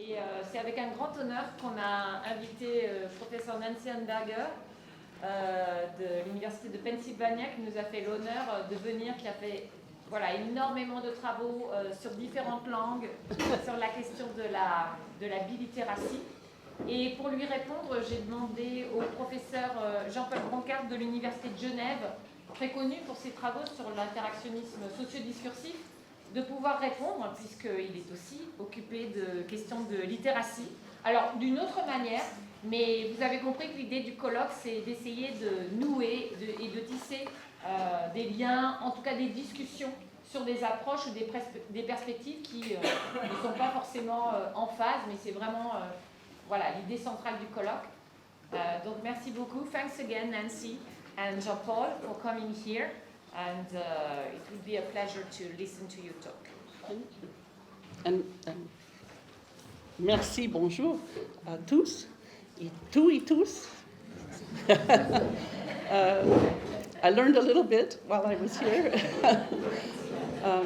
Et c'est avec un grand honneur qu'on a invité professeur Nancy Hornberger de l'Université de Pennsylvania qui nous a fait l'honneur de venir, qui a fait énormément de travaux sur différentes langues, sur la question de la bilittératie. Et pour lui répondre, j'ai demandé au professeur Jean-Paul Bronckart de l'Université de Genève, très connu pour ses travaux sur l'interactionnisme socio-discursif, de pouvoir répondre, puisqu'il est aussi occupé de questions de littératie. Alors, d'une autre manière, mais vous avez compris que l'idée du colloque, c'est d'essayer de nouer et de tisser des liens, en tout cas des discussions sur des approches ou des perspectives qui ne sont pas forcément en phase, mais c'est vraiment l'idée centrale du colloque. Donc, merci beaucoup. Thanks again, Nancy and Jean-Paul, for coming here. And it would be a pleasure to listen to you talk. Thank you. And merci, bonjour à tous et tous. I learned a little bit while I was here.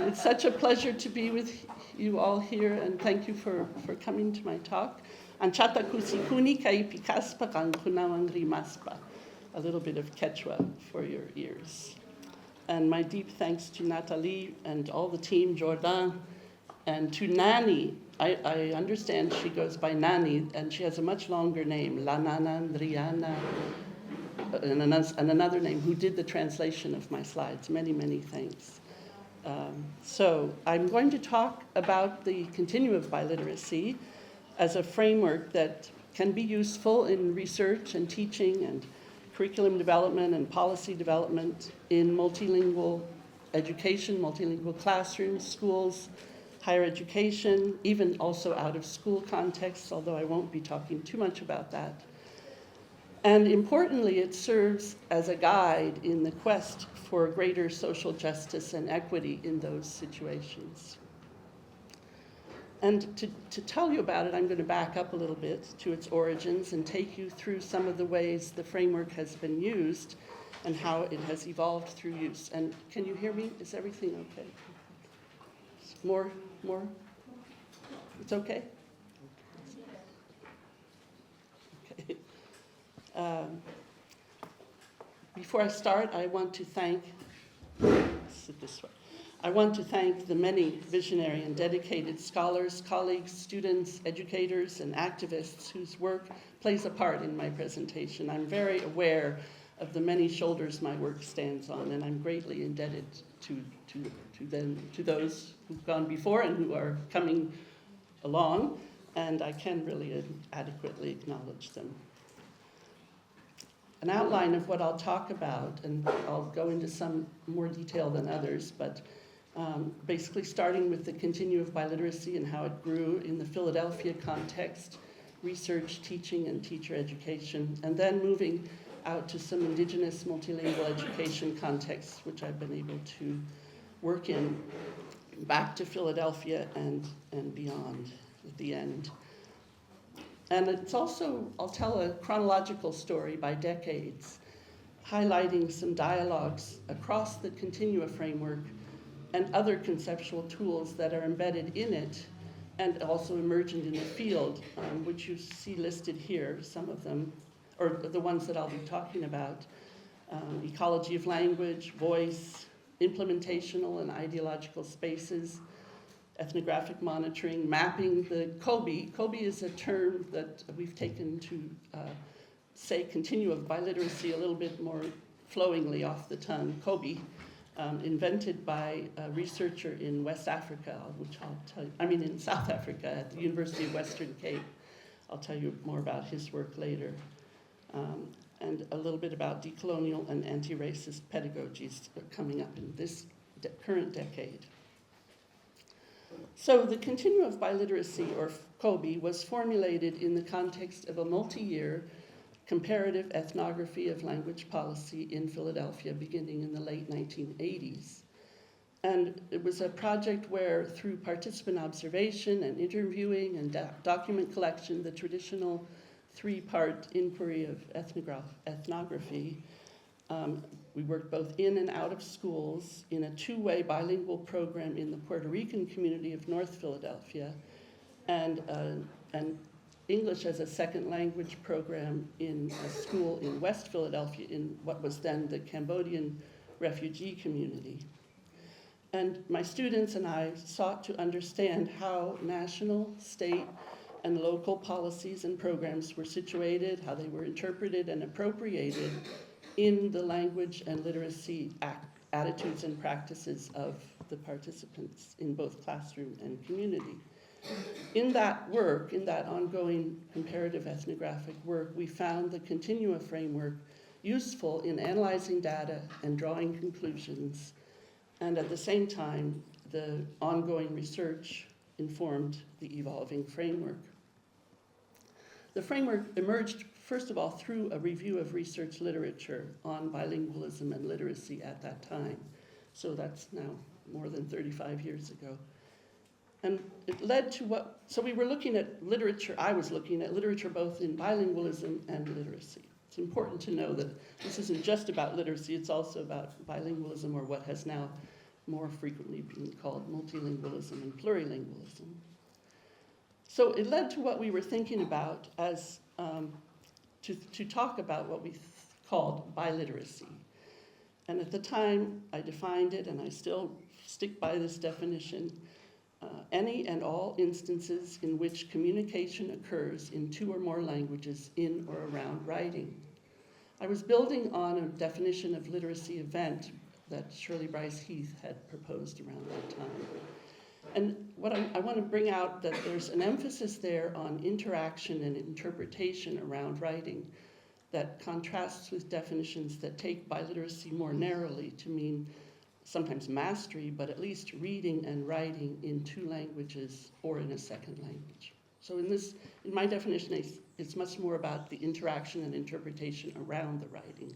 It's such a pleasure to be with you all here, and thank you for coming to my talk. Anchata kusikuni kaipikaspa kankunawangri maspa. A little bit of Quechua for your ears. And my deep thanks to Nathalie and all the team, Jordan, and to Nani. I understand she goes by Nani, and she has a much longer name, La Nana Andriana, and another name, who did the translation of my slides. Many, many thanks. So I'm going to talk about the continuum of biliteracy as a framework that can be useful in research and teaching and curriculum development and policy development in multilingual education, multilingual classrooms, schools, higher education, even also out of school contexts, although I won't be talking too much about that. And importantly, it serves as a guide in the quest for greater social justice and equity in those situations. And to tell you about it, I'm going to back up a little bit to its origins and take you through some of the ways the framework has been used and how it has evolved through use. And can you hear me? Is everything okay? More? It's okay? Okay. Before I start, I want to thank, sit this way. I want to thank the many visionary and dedicated scholars, colleagues, students, educators, and activists whose work plays a part in my presentation. I'm very aware of the many shoulders my work stands on, and I'm greatly indebted to those who've gone before and who are coming along, and I can really adequately acknowledge them. An outline of what I'll talk about, and I'll go into some more detail than others, but basically starting with the continuum of biliteracy and how it grew in the Philadelphia context, research, teaching, and teacher education, and then moving out to some indigenous multilingual education contexts, which I've been able to work in, back to Philadelphia and beyond at the end. And it's also, I'll tell a chronological story by decades, highlighting some dialogues across the continua framework and other conceptual tools that are embedded in it and also emergent in the field, which you see listed here, some of them, or the ones that I'll be talking about. Ecology of language, voice, implementational and ideological spaces, ethnographic monitoring, mapping the COBI. COBI is a term that we've taken to say continuum of biliteracy a little bit more flowingly off the tongue. COBI, invented by a researcher in West Africa, which I'll tell you, in South Africa at the University of Western Cape. I'll tell you more about his work later. And a little bit about decolonial and anti-racist pedagogies coming up in this current decade. So the continuum of biliteracy, or COBI, was formulated in the context of a multi-year comparative ethnography of language policy in Philadelphia beginning in the late 1980s. And it was a project where, through participant observation and interviewing and document collection, the traditional three-part inquiry of ethnography, we worked both in and out of schools in a two-way bilingual program in the Puerto Rican community of North Philadelphia, and an English as a second language program in a school in West Philadelphia in what was then the Cambodian refugee community. And my students and I sought to understand how national, state, and local policies and programs were situated, how they were interpreted and appropriated in the language and literacy attitudes and practices of the participants in both classroom and community. In that work, in that ongoing comparative ethnographic work, we found the Continua framework useful in analyzing data and drawing conclusions, and at the same time, the ongoing research informed the evolving framework. The framework emerged, first of all, through a review of research literature on bilingualism and literacy at that time. So that's now more than 35 years ago. And it led to so we were looking at literature, I was looking at literature both in bilingualism and literacy. It's important to know that this isn't just about literacy, it's also about bilingualism, or what has now more frequently been called multilingualism and plurilingualism. So it led to what we were thinking about as to talk about what we called biliteracy. And at the time, I defined it, and I still stick by this definition, any and all instances in which communication occurs in two or more languages in or around writing. I was building on a definition of literacy event that Shirley Bryce Heath had proposed around that time. And what I want to bring out that there's an emphasis there on interaction and interpretation around writing that contrasts with definitions that take biliteracy more narrowly to mean sometimes mastery, but at least reading and writing in two languages or in a second language. So in my definition, it's much more about the interaction and interpretation around the writing.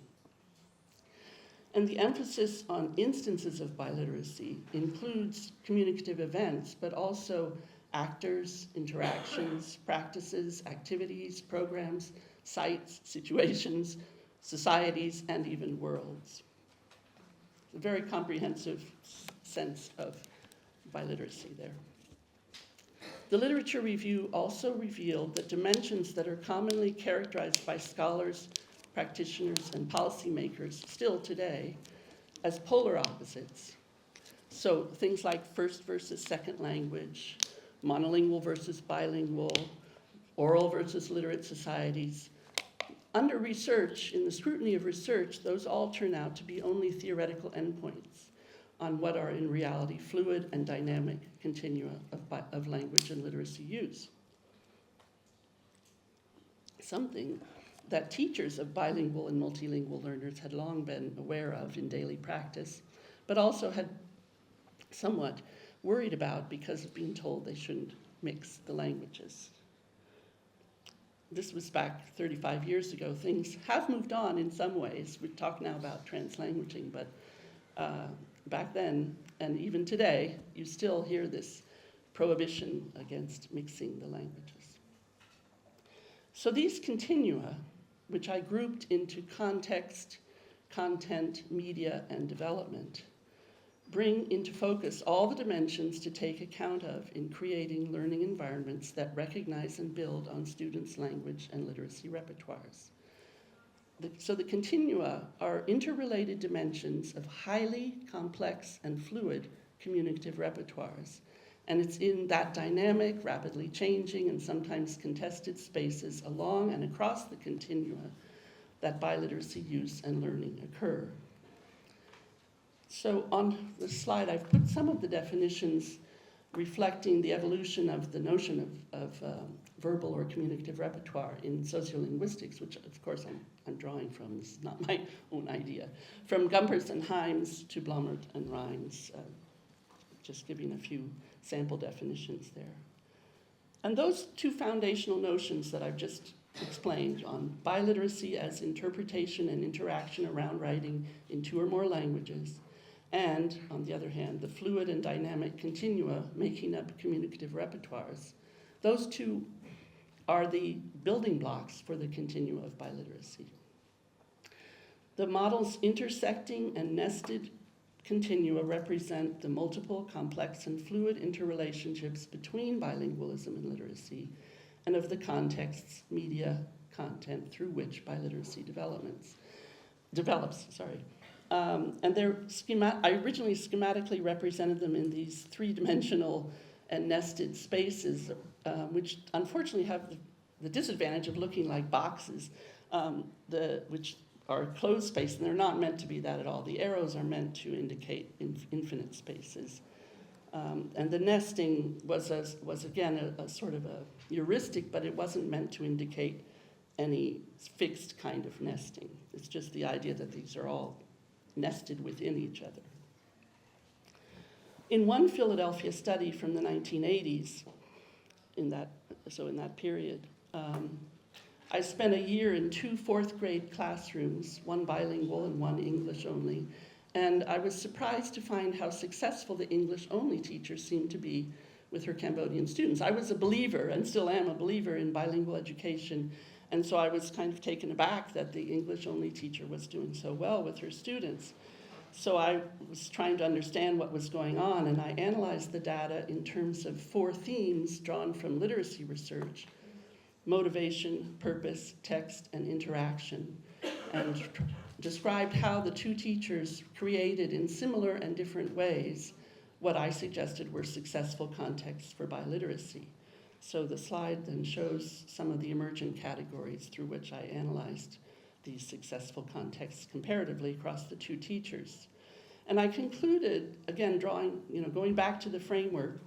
And the emphasis on instances of biliteracy includes communicative events, but also actors, interactions, practices, activities, programs, sites, situations, societies, and even worlds. A very comprehensive sense of biliteracy there. The literature review also revealed that dimensions that are commonly characterized by scholars, practitioners, and policymakers still today as polar opposites. So things like first versus second language, monolingual versus bilingual, oral versus literate societies. Under research, in the scrutiny of research, those all turn out to be only theoretical endpoints on what are in reality fluid and dynamic continua of language and literacy use. Something that teachers of bilingual and multilingual learners had long been aware of in daily practice, but also had somewhat worried about because of being told they shouldn't mix the languages. This was back 35 years ago. Things have moved on in some ways. We talk now about translanguaging, but back then, and even today, you still hear this prohibition against mixing the languages. So these continua, which I grouped into context, content, media, and development, bring into focus all the dimensions to take account of in creating learning environments that recognize and build on students' language and literacy repertoires. So the continua are interrelated dimensions of highly complex and fluid communicative repertoires. And it's in that dynamic, rapidly changing, and sometimes contested spaces along and across the continua that biliteracy use and learning occur. So on the slide, I've put some of the definitions reflecting the evolution of the notion of verbal or communicative repertoire in sociolinguistics, which of course I'm drawing from. This is not my own idea. From Gumpers and Himes to Blomert and Rhines, just giving a few sample definitions there. And those two foundational notions that I've just explained on biliteracy as interpretation and interaction around writing in two or more languages, and, on the other hand, the fluid and dynamic continua making up communicative repertoires, those two are the building blocks for the continua of biliteracy. The models intersecting and nested continua represent the multiple, complex, and fluid interrelationships between bilingualism and literacy, and of the contexts, media, content through which biliteracy develops. And I originally schematically represented them in these three-dimensional and nested spaces, which unfortunately have the disadvantage of looking like boxes, which are closed space, and they're not meant to be that at all. The arrows are meant to indicate infinite spaces. And the nesting was again a sort of a heuristic, but it wasn't meant to indicate any fixed kind of nesting. It's just the idea that these are all nested within each other. In one Philadelphia study from the 1980s, in that period, I spent a year in 2 fourth-grade classrooms, one bilingual and one English only, and I was surprised to find how successful the English-only teacher seemed to be with her Cambodian students. I was a believer, and still am a believer, in bilingual education, and so I was kind of taken aback that the English-only teacher was doing so well with her students. So I was trying to understand what was going on, and I analyzed the data in terms of 4 themes drawn from literacy research: motivation, purpose, text, and interaction, and described how the 2 teachers created in similar and different ways what I suggested were successful contexts for biliteracy. So the slide then shows some of the emergent categories through which I analyzed these successful contexts comparatively across the 2 teachers. And I concluded, again, going back to the framework,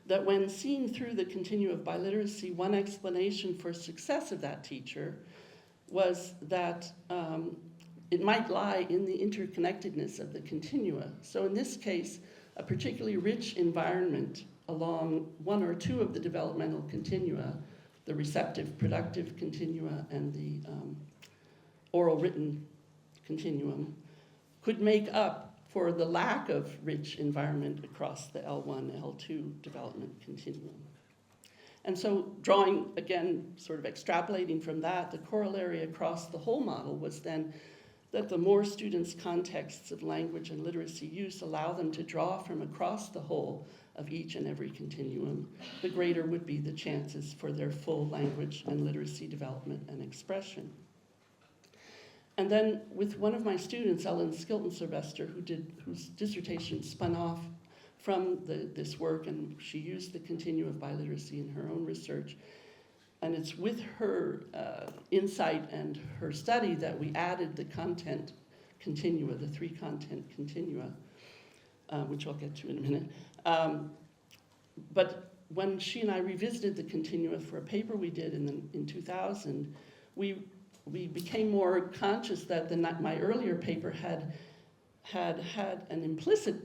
that when seen through the continuum of biliteracy, one explanation for success of that teacher was that it might lie in the interconnectedness of the continua. So in this case, a particularly rich environment along 1 or 2 of the developmental continua, the receptive, productive continua and the oral written continuum, could make up for the lack of rich environment across the L1, L2 development continuum. And so drawing, again, sort of extrapolating from that, the corollary across the whole model was then that the more students' contexts of language and literacy use allow them to draw from across the whole of each and every continuum, the greater would be the chances for their full language and literacy development and expression. And then with one of my students, Ellen Skilton-Sylvester, whose dissertation spun off from this work, and she used the continuum of biliteracy in her own research. And it's with her insight and her study that we added the content continua, the 3 content continua, which I'll get to in a minute. But when she and I revisited the continua for a paper we did in 2000, we became more conscious that my earlier paper had an implicit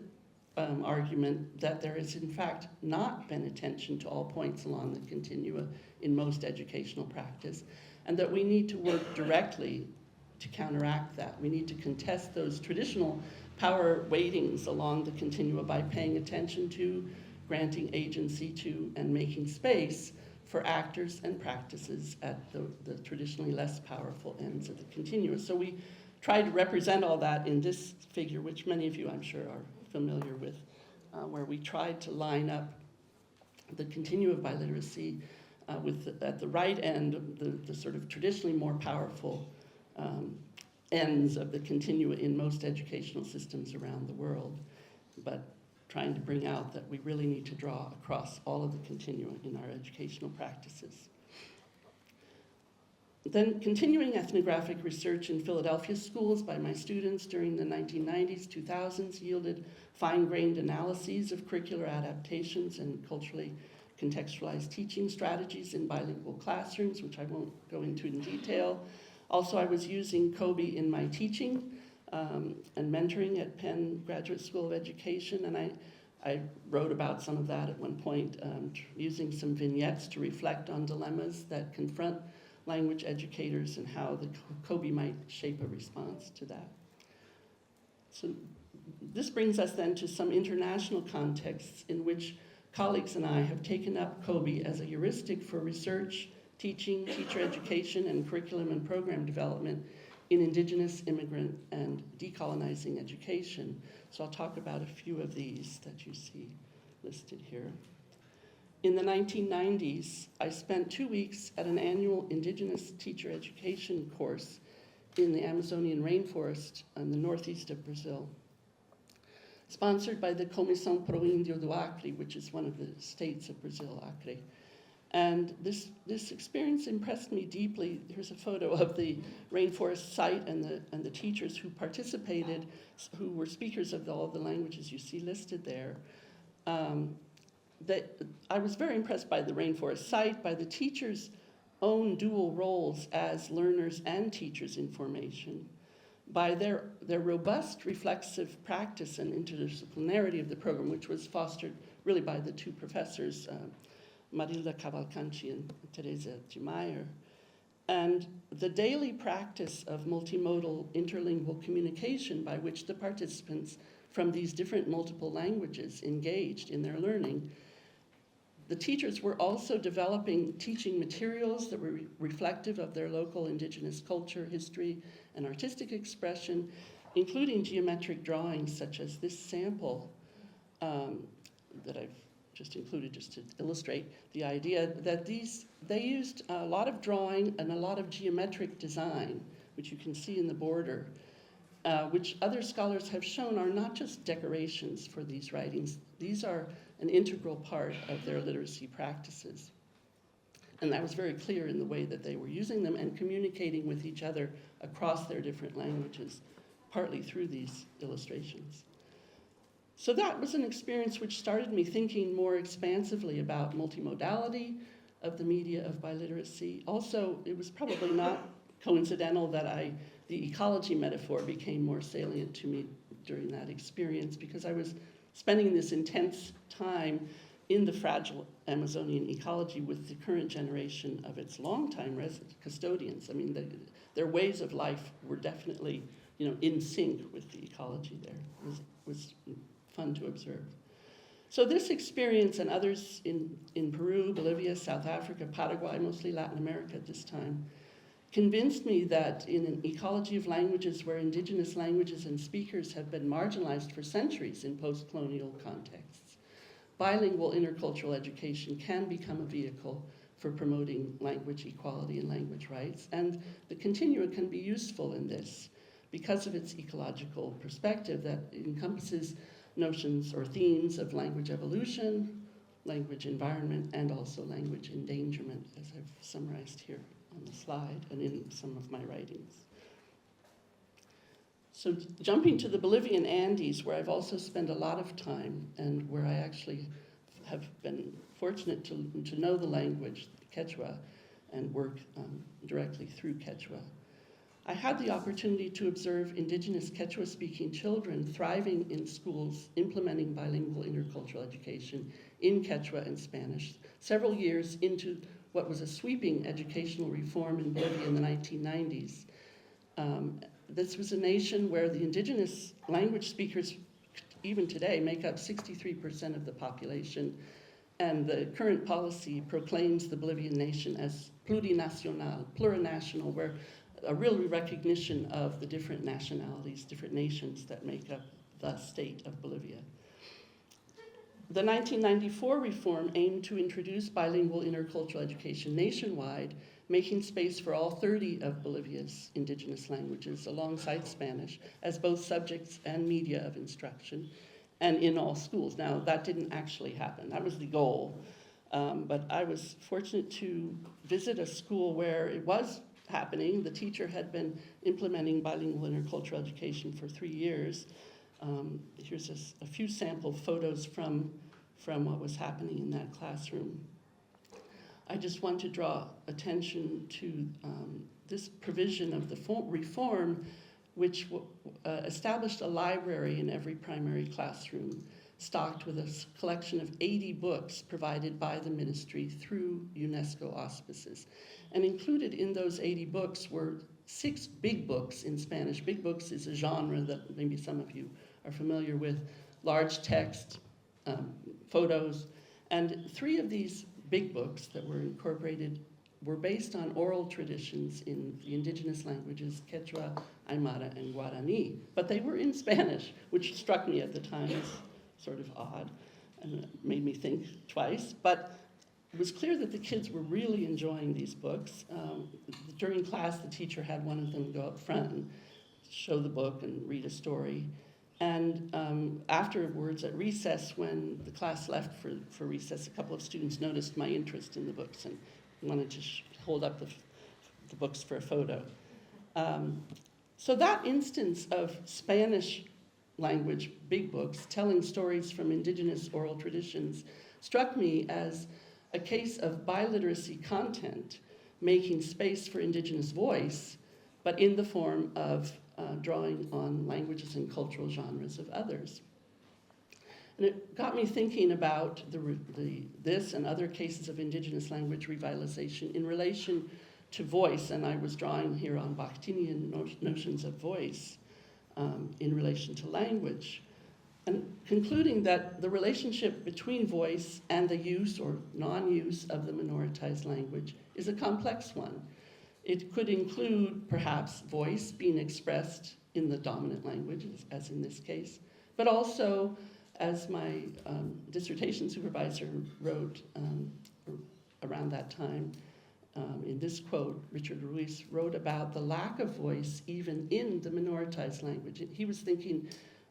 argument that there has in fact not been attention to all points along the continua in most educational practice, and that we need to work directly to counteract that. We need to contest those traditional power weightings along the continua by paying attention to, granting agency to, and making space for actors and practices at the traditionally less powerful ends of the continua. So we tried to represent all that in this figure, which many of you, I'm sure, are familiar with, where we tried to line up the continuum of biliteracy at the right end, the sort of traditionally more powerful ends of the continua in most educational systems around the world, but trying to bring out that we really need to draw across all of the continua in our educational practices. Then continuing ethnographic research in Philadelphia schools by my students during the 1990s, 2000s yielded fine-grained analyses of curricular adaptations and culturally contextualized teaching strategies in bilingual classrooms, which I won't go into in detail. Also, I was using COBE in my teaching and mentoring at Penn Graduate School of Education, and I wrote about some of that at one point, using some vignettes to reflect on dilemmas that confront language educators and how the COBE might shape a response to that. So this brings us then to some international contexts in which colleagues and I have taken up COBE as a heuristic for research, teaching, teacher education, and curriculum and program development in indigenous, immigrant, and decolonizing education. So I'll talk about a few of these that you see listed here. In the 1990s, I spent 2 weeks at an annual indigenous teacher education course in the Amazonian rainforest in the northeast of Brazil, sponsored by the Comissão Pro Índio do Acre, which is one of the states of Brazil, Acre. And this experience impressed me deeply. Here's a photo of the rainforest site and the teachers who participated, who were speakers of all the languages you see listed there. I was very impressed by the rainforest site, by the teachers' own dual roles as learners and teachers in formation, by their robust reflexive practice and interdisciplinarity of the program, which was fostered really by the two professors, Marilda Cavalcanti and Teresa de Meyer, and the daily practice of multimodal interlingual communication by which the participants from these different multiple languages engaged in their learning. The teachers were also developing teaching materials that were reflective of their local indigenous culture, history, and artistic expression, including geometric drawings such as this sample that I've just included just to illustrate the idea that they used a lot of drawing and a lot of geometric design, which you can see in the border, which other scholars have shown are not just decorations for these writings. These are an integral part of their literacy practices. And that was very clear in the way that they were using them and communicating with each other across their different languages, partly through these illustrations. So that was an experience which started me thinking more expansively about multimodality of the media of biliteracy. Also, it was probably not coincidental that the ecology metaphor became more salient to me during that experience, because I was spending this intense time in the fragile Amazonian ecology with the current generation of its longtime custodians. I mean, their ways of life were definitely, in sync with the ecology there. It was fun to observe. So this experience and others in Peru, Bolivia, South Africa, Paraguay, mostly Latin America at this time, convinced me that in an ecology of languages where indigenous languages and speakers have been marginalized for centuries in post-colonial contexts, bilingual intercultural education can become a vehicle for promoting language equality and language rights, and the continua can be useful in this because of its ecological perspective that encompasses notions or themes of language evolution, language environment, and also language endangerment, as I've summarized here on the slide and in some of my writings. So jumping to the Bolivian Andes, where I've also spent a lot of time and where I actually have been fortunate to know the language, Quechua, and work directly through Quechua. I had the opportunity to observe indigenous Quechua-speaking children thriving in schools, implementing bilingual intercultural education in Quechua and Spanish, several years into what was a sweeping educational reform in Bolivia in the 1990s. This was a nation where the indigenous language speakers, even today, make up 63% of the population, and the current policy proclaims the Bolivian nation as plurinational, where a real recognition of the different nationalities, different nations that make up the state of Bolivia. The 1994 reform aimed to introduce bilingual intercultural education nationwide, making space for all 30 of Bolivia's indigenous languages alongside Spanish as both subjects and media of instruction, and in all schools. Now, that didn't actually happen. That was the goal. But I was fortunate to visit a school where it was happening. The teacher had been implementing bilingual intercultural education for 3 years. Here's a few sample photos from what was happening in that classroom. I just want to draw attention to this provision of the reform, which established a library in every primary classroom, stocked with a collection of 80 books provided by the ministry through UNESCO auspices. And included in those 80 books were 6 big books in Spanish. Big books is a genre that maybe some of you are familiar with, large text, photos. And 3 of these big books that were incorporated were based on oral traditions in the indigenous languages, Quechua, Aymara, and Guarani. But they were in Spanish, which struck me at the time as sort of odd and made me think twice. But it was clear that the kids were really enjoying these books. During class, the teacher had one of them go up front and show the book and read a story. And afterwards, at recess, when the class left for recess, a couple of students noticed my interest in the books and wanted to hold up the books for a photo. So that instance of Spanish language big books telling stories from indigenous oral traditions struck me as a case of biliteracy content making space for indigenous voice, but in the form of drawing on languages and cultural genres of others. And it got me thinking about this and other cases of indigenous language revitalization in relation to voice, and I was drawing here on Bakhtinian notions of voice in relation to language, and concluding that the relationship between voice and the use or non-use of the minoritized language is a complex one. It could include, perhaps, voice being expressed in the dominant language, as in this case, but also, as my dissertation supervisor wrote around that time, in this quote, Richard Ruiz wrote about the lack of voice even in the minoritized language. He was thinking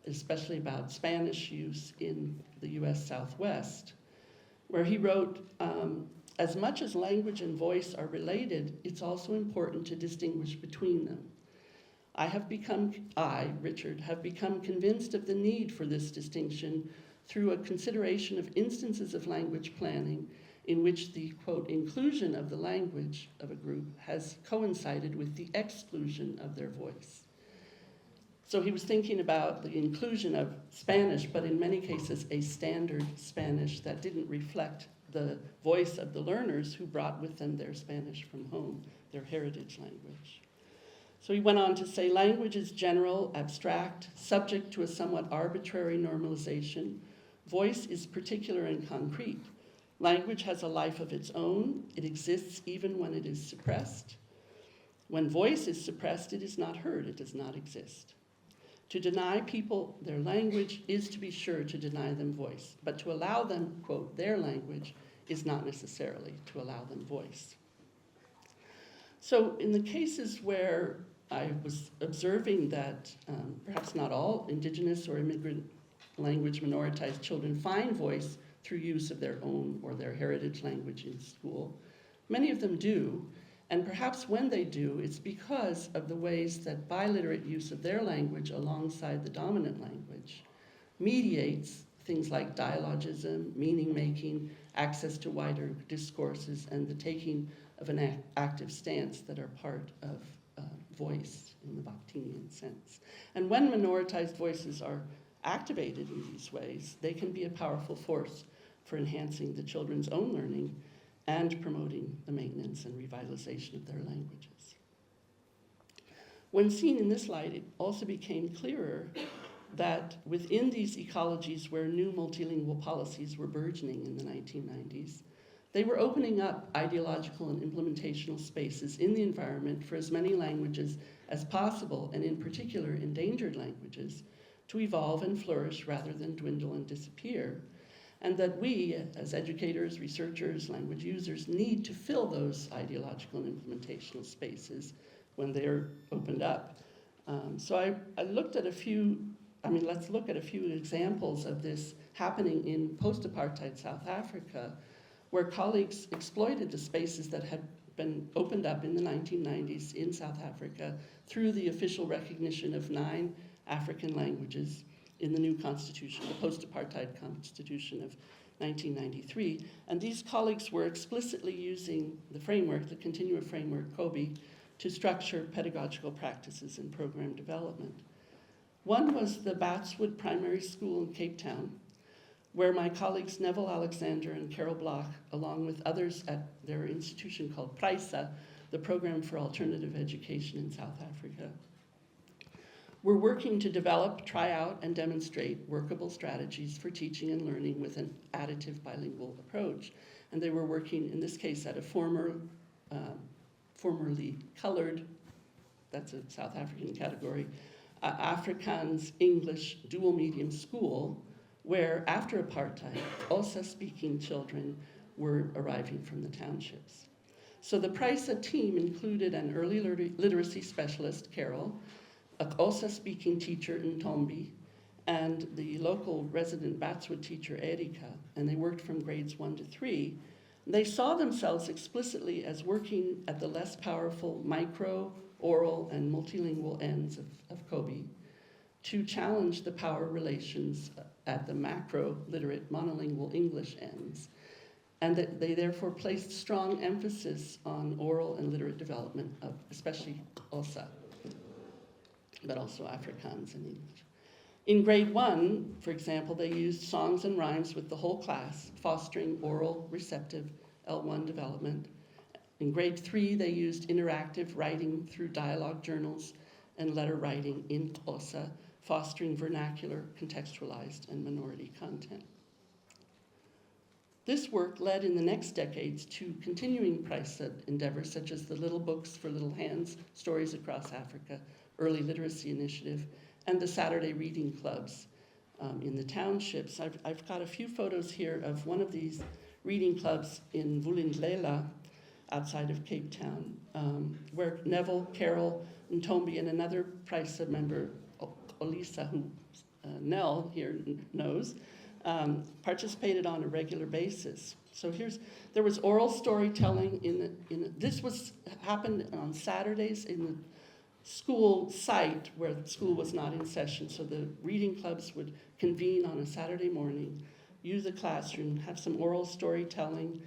especially about Spanish use in the US Southwest, where he wrote, as much as language and voice are related, it's also important to distinguish between them. Richard, have become convinced of the need for this distinction through a consideration of instances of language planning in which the, quote, inclusion of the language of a group has coincided with the exclusion of their voice. So he was thinking about the inclusion of Spanish, but in many cases a standard Spanish that didn't reflect the voice of the learners who brought with them their Spanish from home, their heritage language. So he went on to say, language is general, abstract, subject to a somewhat arbitrary normalization. Voice is particular and concrete. Language has a life of its own. It exists even when it is suppressed. When voice is suppressed, it is not heard. It does not exist. To deny people their language is to be sure to deny them voice, but to allow them, quote, their language is not necessarily to allow them voice. So in the cases where I was observing that perhaps not all indigenous or immigrant language minoritized children find voice through use of their own or their heritage language in school, many of them do. And perhaps when they do, it's because of the ways that biliterate use of their language alongside the dominant language mediates things like dialogism, meaning-making, access to wider discourses, and the taking of an active stance that are part of voice in the Bakhtinian sense. And when minoritized voices are activated in these ways, they can be a powerful force for enhancing the children's own learning and promoting the maintenance and revitalization of their languages. When seen in this light, it also became clearer that within these ecologies where new multilingual policies were burgeoning in the 1990s, they were opening up ideological and implementational spaces in the environment for as many languages as possible, and in particular endangered languages, to evolve and flourish rather than dwindle and disappear. And that we, as educators, researchers, language users, need to fill those ideological and implementational spaces when they're opened up. So I looked at let's look at a few examples of this happening in post-apartheid South Africa, where colleagues exploited the spaces that had been opened up in the 1990s in South Africa through the official recognition of 9 African languages in the new constitution, the post-apartheid constitution of 1993. And these colleagues were explicitly using the framework, the continuum framework, COBE, to structure pedagogical practices and program development. One was the Batswood Primary School in Cape Town, where my colleagues Neville Alexander and Carol Bloch, along with others at their institution called PRISA, the Program for Alternative Education in South Africa, we're working to develop, try out, and demonstrate workable strategies for teaching and learning with an additive bilingual approach. And they were working, in this case, at a formerly colored, that's a South African category, Afrikaans English dual medium school, where after apartheid, Xhosa-speaking children were arriving from the townships. So the Prisa team included an early literacy specialist, Carol, a Xhosa-speaking teacher, Ntombi, and the local resident Batswood teacher, Erika, and they worked from grades 1 to 3. They saw themselves explicitly as working at the less powerful micro, oral, and multilingual ends of Kobe to challenge the power relations at the macro, literate, monolingual English ends, and that they therefore placed strong emphasis on oral and literate development of especially Xhosa, but also Afrikaans and English. In grade 1, for example, they used songs and rhymes with the whole class, fostering oral, receptive L1 development. In grade 3, they used interactive writing through dialogue journals and letter writing in Xhosa, fostering vernacular, contextualized, and minority content. This work led in the next decades to continuing Prisa endeavors such as the Little Books for Little Hands, Stories Across Africa, Early Literacy Initiative, and the Saturday reading clubs in the townships. I've got a few photos here of one of these reading clubs in Vulindlela, outside of Cape Town, where Neville, Carol, Ntombi, and another Prisa member, Olisa, who Nell here knows, participated on a regular basis. So there was oral storytelling this happened on Saturdays in the school site where the school was not in session. So the reading clubs would convene on a Saturday morning, use the classroom, have some oral storytelling.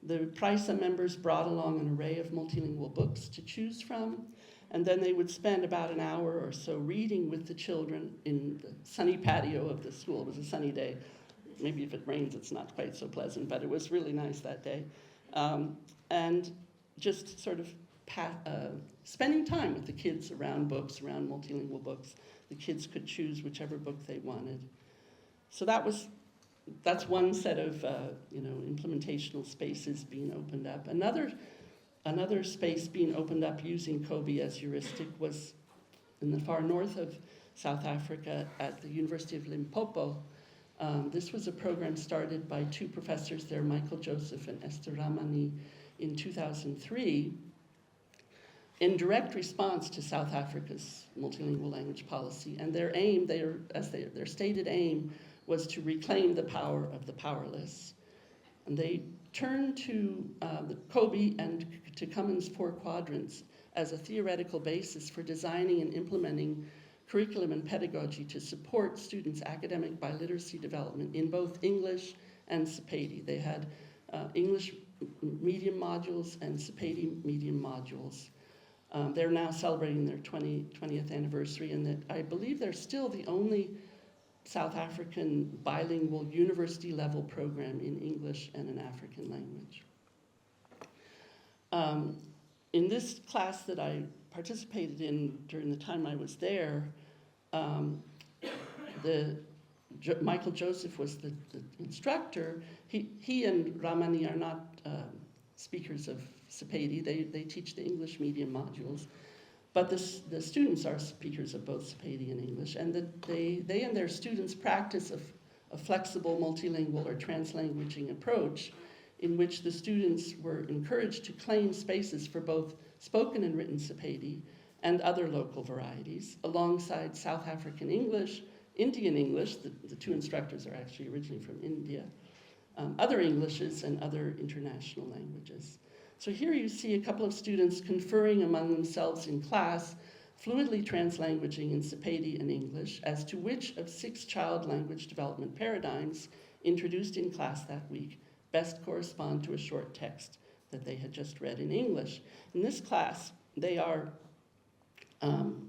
The Prisa members brought along an array of multilingual books to choose from, and then they would spend about an hour or so reading with the children in the sunny patio of the school. It was a sunny day. Maybe if it rains, it's not quite so pleasant, but it was really nice that day. And just sort of spending time with the kids around books, around multilingual books. The kids could choose whichever book they wanted. So that's one set of implementational spaces being opened up. Another space being opened up using Kobe as heuristic was in the far north of South Africa at the University of Limpopo. This was a program started by two professors there, Michael Joseph and Esther Ramani, in 2003, in direct response to South Africa's multilingual language policy. And their aim, their stated aim, was to reclaim the power of the powerless. And they turned to the Kobe and to Cummins' 4 quadrants as a theoretical basis for designing and implementing curriculum and pedagogy to support students' academic biliteracy development in both English and Sepedi. They had English medium modules and Sepedi medium modules. They're now celebrating their 20th anniversary, and that I believe they're still the only South African bilingual university-level program in English and an African language. In this class that I participated in during the time I was there, Michael Joseph was the instructor. He and Ramani are not speakers of Sepedi. They teach the English medium modules. But the students are speakers of both Sepedi and English, and they and their students practice a flexible multilingual or translanguaging approach in which the students were encouraged to claim spaces for both spoken and written Sepedi and other local varieties, alongside South African English, Indian English, the two instructors are actually originally from India, other Englishes, and other international languages. So here you see a couple of students conferring among themselves in class, fluidly translanguaging in Sepedi and English as to which of 6 child language development paradigms introduced in class that week best correspond to a short text that they had just read in English. In this class, they are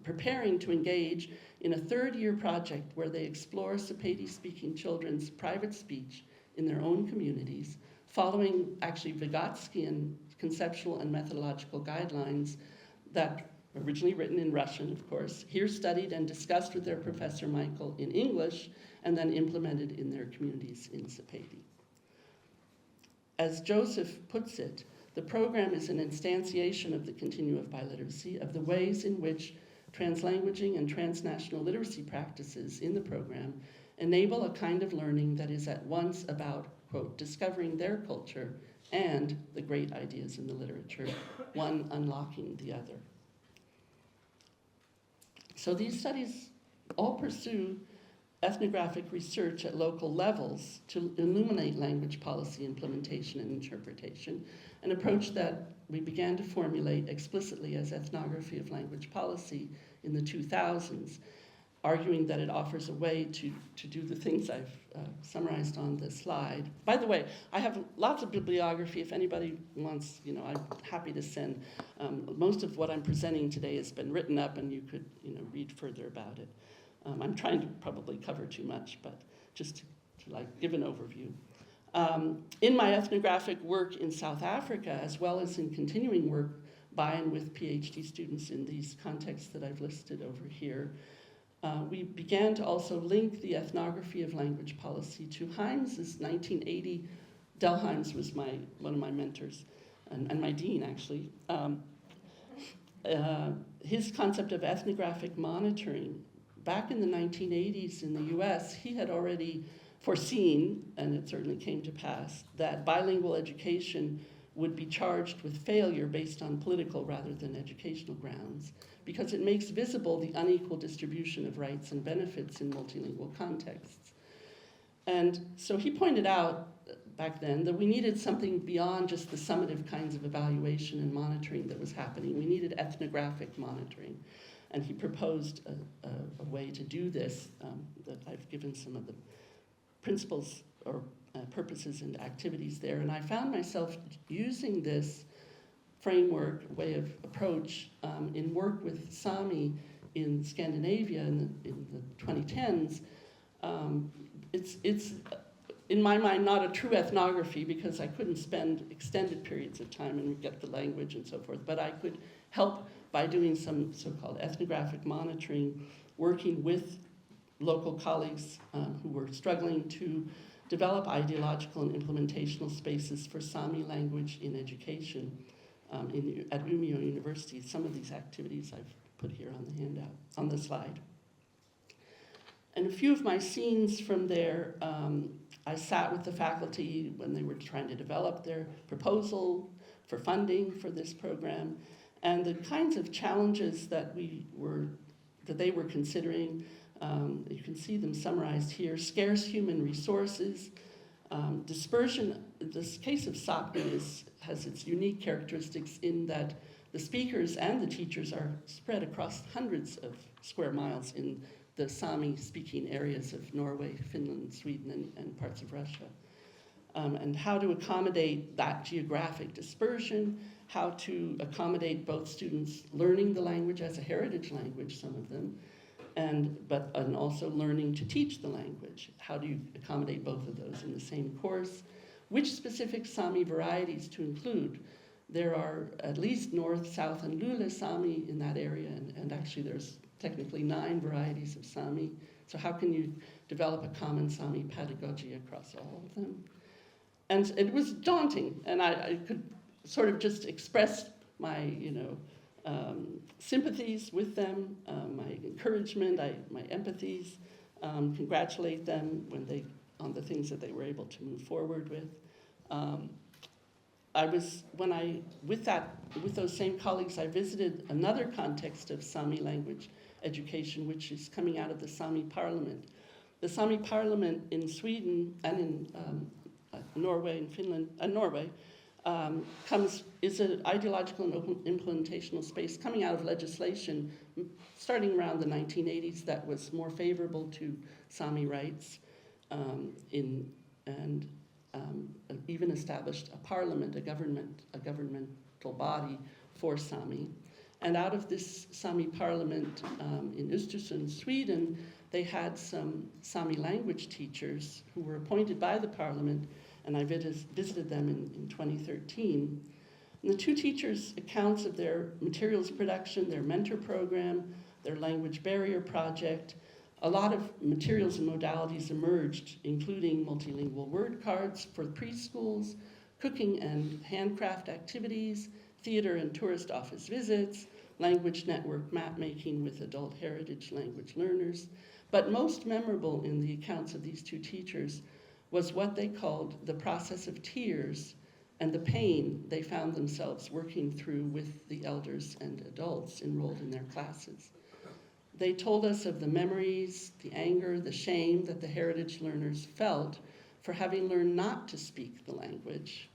preparing to engage in a 3rd-year project where they explore Sepedi-speaking children's private speech in their own communities, following actually Vygotskian conceptual and methodological guidelines that were originally written in Russian, of course, here studied and discussed with their professor Michael in English, and then implemented in their communities in Sepedi. As Joseph puts it, the program is an instantiation of the continuum of biliteracy, of the ways in which translanguaging and transnational literacy practices in the program enable a kind of learning that is at once about quote, discovering their culture and the great ideas in the literature, one unlocking the other. So these studies all pursue ethnographic research at local levels to illuminate language policy implementation and interpretation, an approach that we began to formulate explicitly as ethnography of language policy in the 2000s, arguing that it offers a way to do the things I've summarized on this slide. By the way, I have lots of bibliography. If anybody wants, I'm happy to send. Most of what I'm presenting today has been written up, and you could, read further about it. I'm trying to probably cover too much, but just to give an overview. In my ethnographic work in South Africa, as well as in continuing work by and with PhD students in these contexts that I've listed over here, we began to also link the ethnography of language policy to Hymes's 1980. Del Hymes was one of my mentors, and my dean, actually. His concept of ethnographic monitoring, back in the 1980s in the US, he had already foreseen, and it certainly came to pass, that bilingual education would be charged with failure based on political rather than educational grounds, because it makes visible the unequal distribution of rights and benefits in multilingual contexts. And so he pointed out back then that we needed something beyond just the summative kinds of evaluation and monitoring that was happening. We needed ethnographic monitoring. And he proposed a way to do this that I've given some of the principles or purposes and activities there. And I found myself using this framework, way of approach, in work with Sami in Scandinavia in the 2010s. It's in my mind, not a true ethnography, because I couldn't spend extended periods of time and get the language and so forth, but I could help by doing some so-called ethnographic monitoring, working with local colleagues who were struggling to develop ideological and implementational spaces for Sami language in education at Umeå University. Some of these activities I've put here on the handout, on the slide. And a few of my scenes from there, I sat with the faculty when they were trying to develop their proposal for funding for this program, and the kinds of challenges that they were considering. You can see them summarized here: scarce human resources, dispersion. This case of Sápmi has its unique characteristics in that the speakers and the teachers are spread across hundreds of square miles in the Sami-speaking areas of Norway, Finland, Sweden, and parts of Russia. And how to accommodate that geographic dispersion, how to accommodate both students learning the language as a heritage language, some of them, and also learning to teach the language. How do you accommodate both of those in the same course? Which specific Sami varieties to include? There are at least North, South, and Lule Sami in that area, and actually there's technically 9 varieties of Sami. So how can you develop a common Sami pedagogy across all of them? And it was daunting, and I could sort of just express my, sympathies with them, my encouragement, my empathies, congratulate them on the things that they were able to move forward with. With those same colleagues, I visited another context of Sami language education, which is coming out of the Sami parliament. The Sami parliament in Sweden and in Norway and Finland, Norway, is an ideological and implementational space coming out of legislation starting around the 1980s that was more favorable to Sami rights, and even established a parliament, a governmental body for Sami. And out of this Sami parliament in Östersund, Sweden, they had some Sami language teachers who were appointed by the parliament, and I visited them in 2013. And the 2 teachers' accounts of their materials production, their mentor program, their language barrier project, a lot of materials and modalities emerged, including multilingual word cards for preschools, cooking and handcraft activities, theater and tourist office visits, language network map making with adult heritage language learners. But most memorable in the accounts of these 2 teachers was what they called the process of tears and the pain they found themselves working through with the elders and adults enrolled in their classes. They told us of the memories, the anger, the shame that the heritage learners felt for having learned not to speak the language,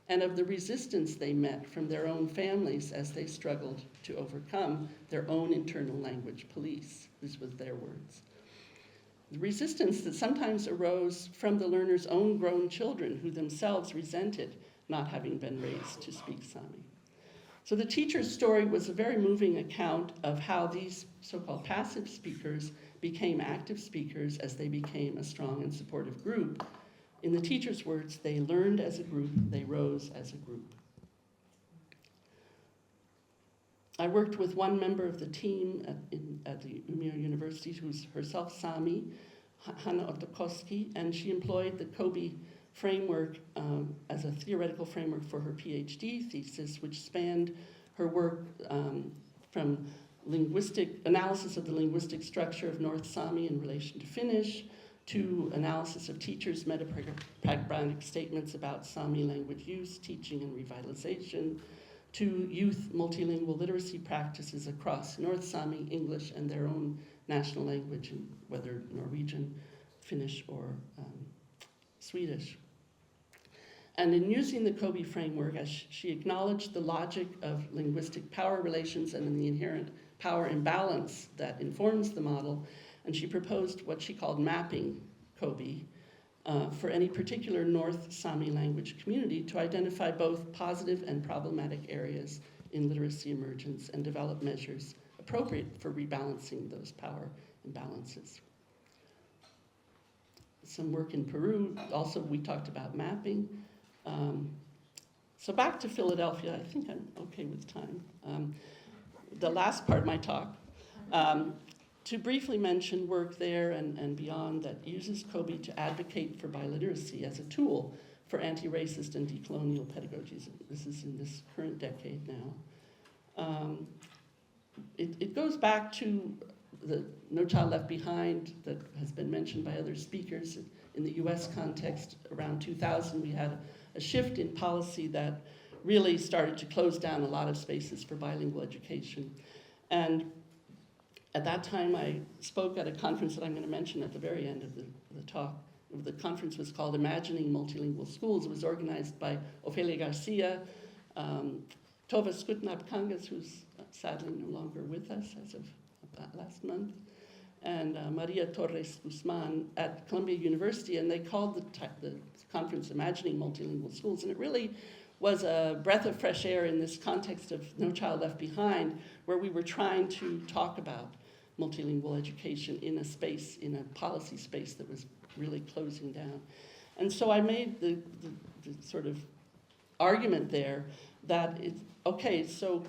and of the resistance they met from their own families as they struggled to overcome their own internal language police. This was their words. The resistance that sometimes arose from the learners' own grown children who themselves resented not having been raised to speak Sami. So the teacher's story was a very moving account of how these so-called passive speakers became active speakers as they became a strong and supportive group. In the teacher's words, they learned as a group, they rose as a group. I worked with one member of the team at the Umeå University who's herself Sami, Hanna Ottokowski, and she employed the Kobe framework as a theoretical framework for her PhD thesis, which spanned her work from linguistic analysis of the linguistic structure of North Sami in relation to Finnish, to analysis of teachers' metapragmatic statements about Sami language use, teaching, and revitalization, to youth multilingual literacy practices across North Sami, English, and their own national language, whether Norwegian, Finnish, or Swedish. And in using the Kobe framework, as she acknowledged the logic of linguistic power relations and the inherent power imbalance that informs the model, and she proposed what she called mapping Kobe for any particular North Sami language community to identify both positive and problematic areas in literacy emergence and develop measures appropriate for rebalancing those power imbalances. Some work in Peru, also we talked about mapping. So back to Philadelphia, I think I'm okay with time. The last part of my talk, to briefly mention work there and beyond that uses Kobe to advocate for biliteracy as a tool for anti-racist and decolonial pedagogies. This is in this current decade now. It goes back to the No Child Left Behind that has been mentioned by other speakers. In the US context, around 2000, we had a shift in policy that really started to close down a lot of spaces for bilingual education. And at that time, I spoke at a conference that I'm going to mention at the very end of the talk. The conference was called Imagining Multilingual Schools. It was organized by Ofelia Garcia, Tova Skutnap-Kangas, who's sadly no longer with us as of last month, and Maria Torres Guzman at Columbia University, and they called the conference Imagining Multilingual Schools, and it really was a breath of fresh air in this context of No Child Left Behind, where we were trying to talk about multilingual education in a space, in a policy space that was really closing down. And so I made the sort of argument there that it's, okay, so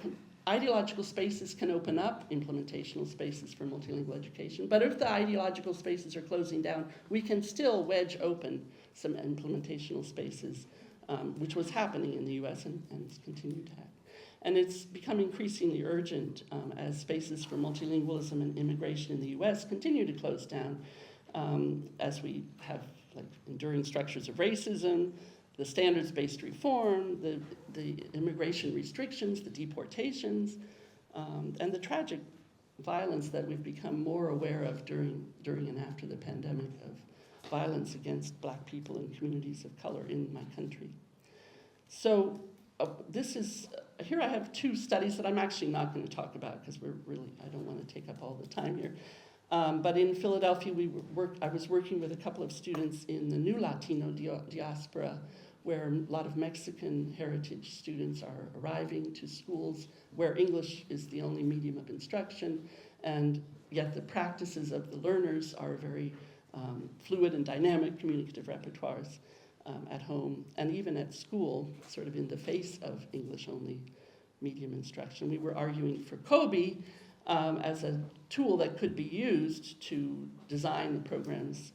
ideological spaces can open up implementational spaces for multilingual education, but if the ideological spaces are closing down, we can still wedge open some implementational spaces, which was happening in the US and it's continued to happen. And it's become increasingly urgent as spaces for multilingualism and immigration in the US continue to close down as we have like enduring structures of racism, the standards-based reform, the immigration restrictions, the deportations, and the tragic violence that we've become more aware of during and after the pandemic of violence against Black people and communities of color in my country. So this is, here I have two studies that I'm actually not going to talk about because I don't want to take up all the time here. But in Philadelphia, I was working with a couple of students in the new Latino diaspora, where a lot of Mexican heritage students are arriving to schools where English is the only medium of instruction, and yet the practices of the learners are very fluid and dynamic communicative repertoires at home, and even at school, sort of in the face of English-only medium instruction. We were arguing for Kobe as a tool that could be used to design the programs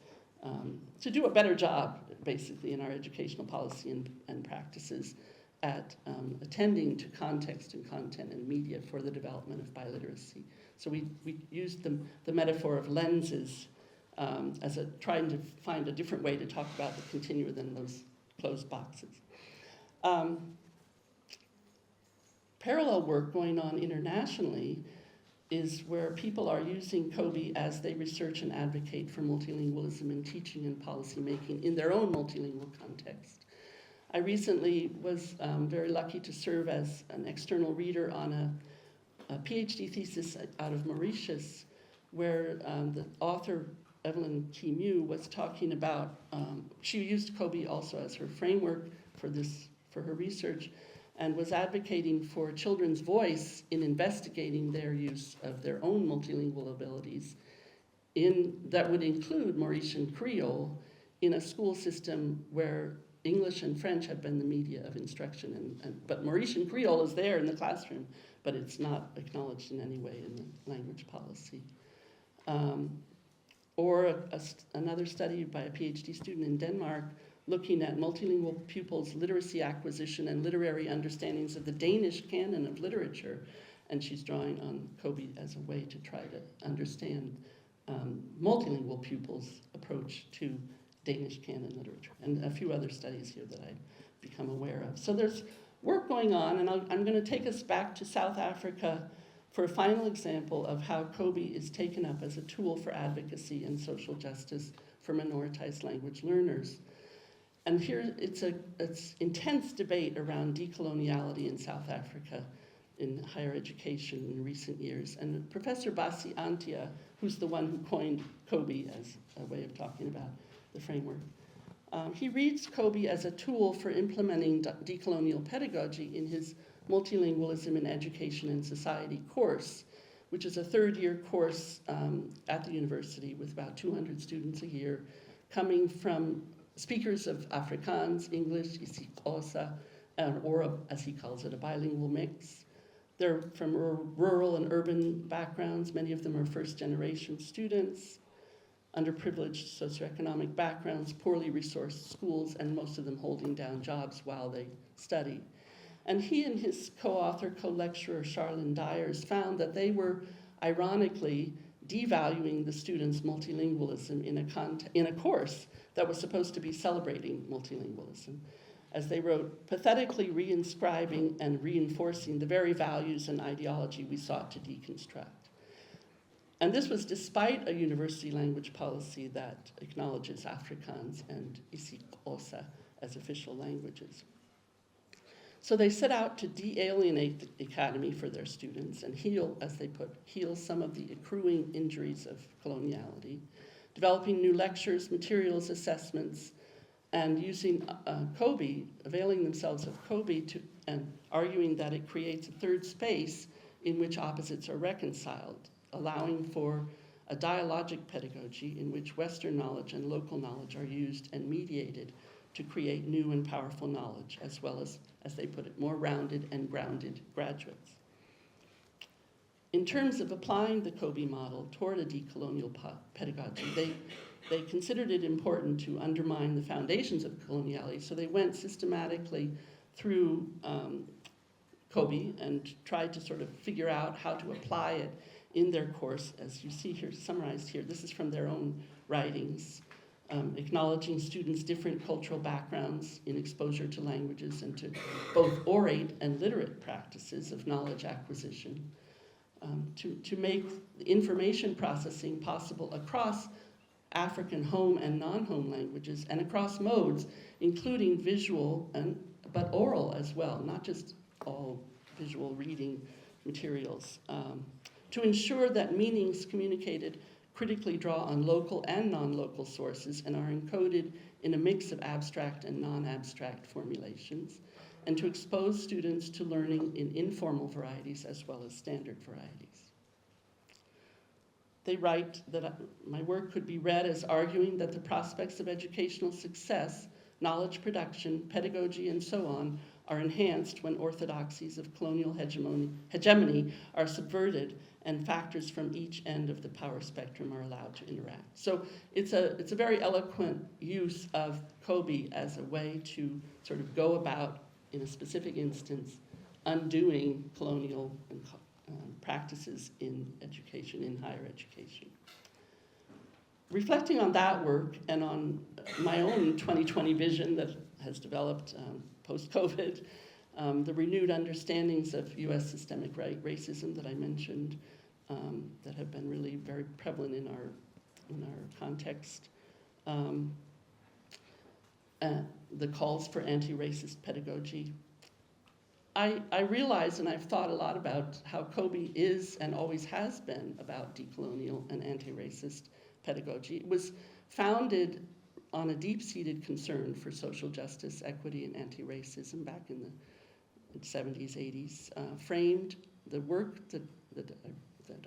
to do a better job, basically, in our educational policy and practices at attending to context and content and media for the development of biliteracy. So we used the metaphor of lenses trying to find a different way to talk about the continua than those closed boxes. Parallel work going on internationally is where people are using COBE as they research and advocate for multilingualism in teaching and policymaking in their own multilingual context. I recently was very lucky to serve as an external reader on a PhD thesis out of Mauritius, where the author, Evelyn Kimu, was talking about, she used COBE also as her framework for her research, and was advocating for children's voice in investigating their use of their own multilingual abilities that would include Mauritian Creole in a school system where English and French have been the media of instruction, but Mauritian Creole is there in the classroom, but it's not acknowledged in any way in the language policy. Or another study by a PhD student in Denmark looking at multilingual pupils' literacy acquisition and literary understandings of the Danish canon of literature. And she's drawing on COBE as a way to try to understand multilingual pupils' approach to Danish canon literature, and a few other studies here that I've become aware of. So there's work going on, and I'm going to take us back to South Africa for a final example of how COBE is taken up as a tool for advocacy and social justice for minoritized language learners. And here it's intense debate around decoloniality in South Africa in higher education in recent years. And Professor Basi Antia, who's the one who coined COBE as a way of talking about the framework, he reads COBE as a tool for implementing decolonial pedagogy in his Multilingualism in Education and Society course, which is a third-year course at the university with about 200 students a year, coming from speakers of Afrikaans, English, isiXhosa, or as he calls it, a bilingual mix. They're from rural and urban backgrounds. Many of them are first-generation students, underprivileged socioeconomic backgrounds, poorly resourced schools, and most of them holding down jobs while they study. And he and his co-author, co-lecturer, Charlene Dyers, found that they were, ironically, devaluing the students' multilingualism in a course that was supposed to be celebrating multilingualism, as they wrote, pathetically reinscribing and reinforcing the very values and ideology we sought to deconstruct. And this was despite a university language policy that acknowledges Afrikaans and isiXhosa as official languages. So they set out to de-alienate the academy for their students and heal, as they put, heal some of the accruing injuries of coloniality, developing new lectures, materials, assessments, and using COBE, availing themselves of COBE and arguing that it creates a third space in which opposites are reconciled, allowing for a dialogic pedagogy in which Western knowledge and local knowledge are used and mediated to create new and powerful knowledge, as well as they put it, more rounded and grounded graduates. In terms of applying the COBE model toward a decolonial pedagogy, they considered it important to undermine the foundations of coloniality, so they went systematically through COBE and tried to sort of figure out how to apply it in their course, as you see here, summarized here. This is from their own writings, acknowledging students' different cultural backgrounds in exposure to languages and to both orate and literate practices of knowledge acquisition, to make information processing possible across African home and non-home languages and across modes, including visual but oral as well, not just all visual reading materials, to ensure that meanings communicated critically draw on local and non-local sources and are encoded in a mix of abstract and non-abstract formulations, and to expose students to learning in informal varieties as well as standard varieties. They write that my work could be read as arguing that the prospects of educational success, knowledge production, pedagogy, and so on are enhanced when orthodoxies of colonial hegemony are subverted and factors from each end of the power spectrum are allowed to interact. So it's a very eloquent use of COBE as a way to sort of go about, in a specific instance, undoing colonial practices in education, in higher education. reflecting on that work and on my own 2020 vision that has developed post-COVID, the renewed understandings of U.S. systemic racism that I mentioned that have been really very prevalent in our context, the calls for anti-racist pedagogy. I realize, and I've thought a lot about how COBE is and always has been about decolonial and anti-racist pedagogy. It was founded on a deep-seated concern for social justice, equity, and anti-racism back in the 70s, 80s. Framed, the work that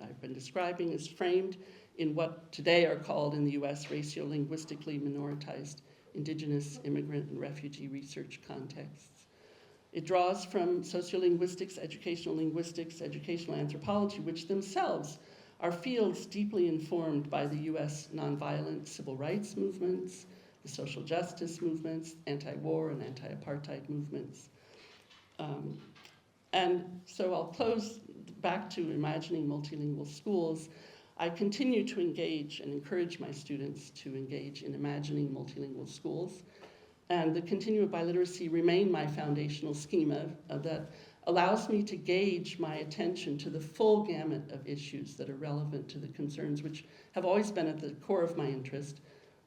I've been describing is framed in what today are called in the US ratio-linguistically minoritized indigenous, immigrant, and refugee research contexts. It draws from sociolinguistics, educational linguistics, educational anthropology, which themselves are fields deeply informed by the US nonviolent civil rights movements, the social justice movements, anti-war and anti-apartheid movements. And so I'll close back to imagining multilingual schools. I continue to engage and encourage my students to engage in imagining multilingual schools. And the continuum of biliteracy remain my foundational schema that allows me to gauge my attention to the full gamut of issues that are relevant to the concerns which have always been at the core of my interest.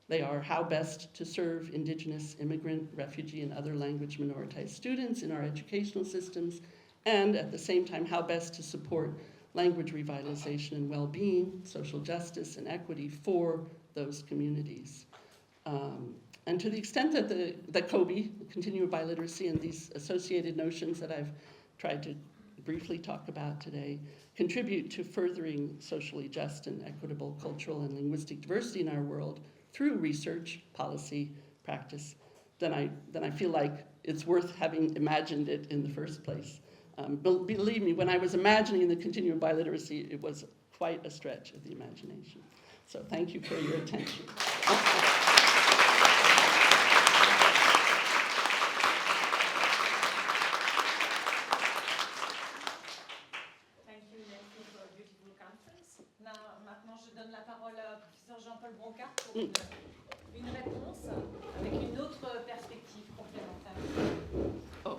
They are how best to serve Indigenous, immigrant, refugee, and other language minoritized students in our educational systems, and at the same time, how best to support language revitalization and well-being, social justice, and equity for those communities. And to the extent that the COBE, the continuum of biliteracy, and these associated notions that I've tried to briefly talk about today, contribute to furthering socially just and equitable cultural and linguistic diversity in our world through research, policy, practice, then I feel like it's worth having imagined it in the first place. Believe me, when I was imagining the continuum of biliteracy, it was quite a stretch of the imagination. So thank you for your attention. Maintenant, je donne la parole au professeur Jean-Paul Bronckart pour une réponse avec une autre perspective complémentaire. Oh.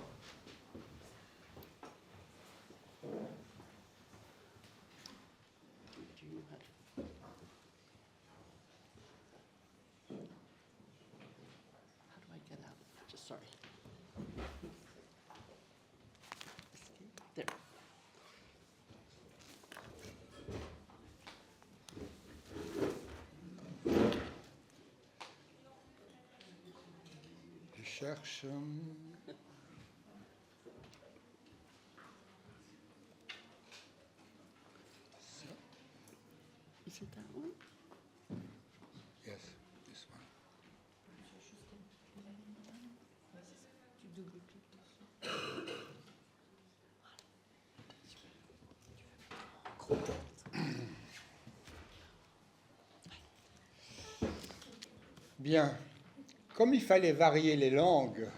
How do I get out? Just sorry. There. Cherche. Is it that one? Yes, this one. Bien. Comme il fallait varier les langues,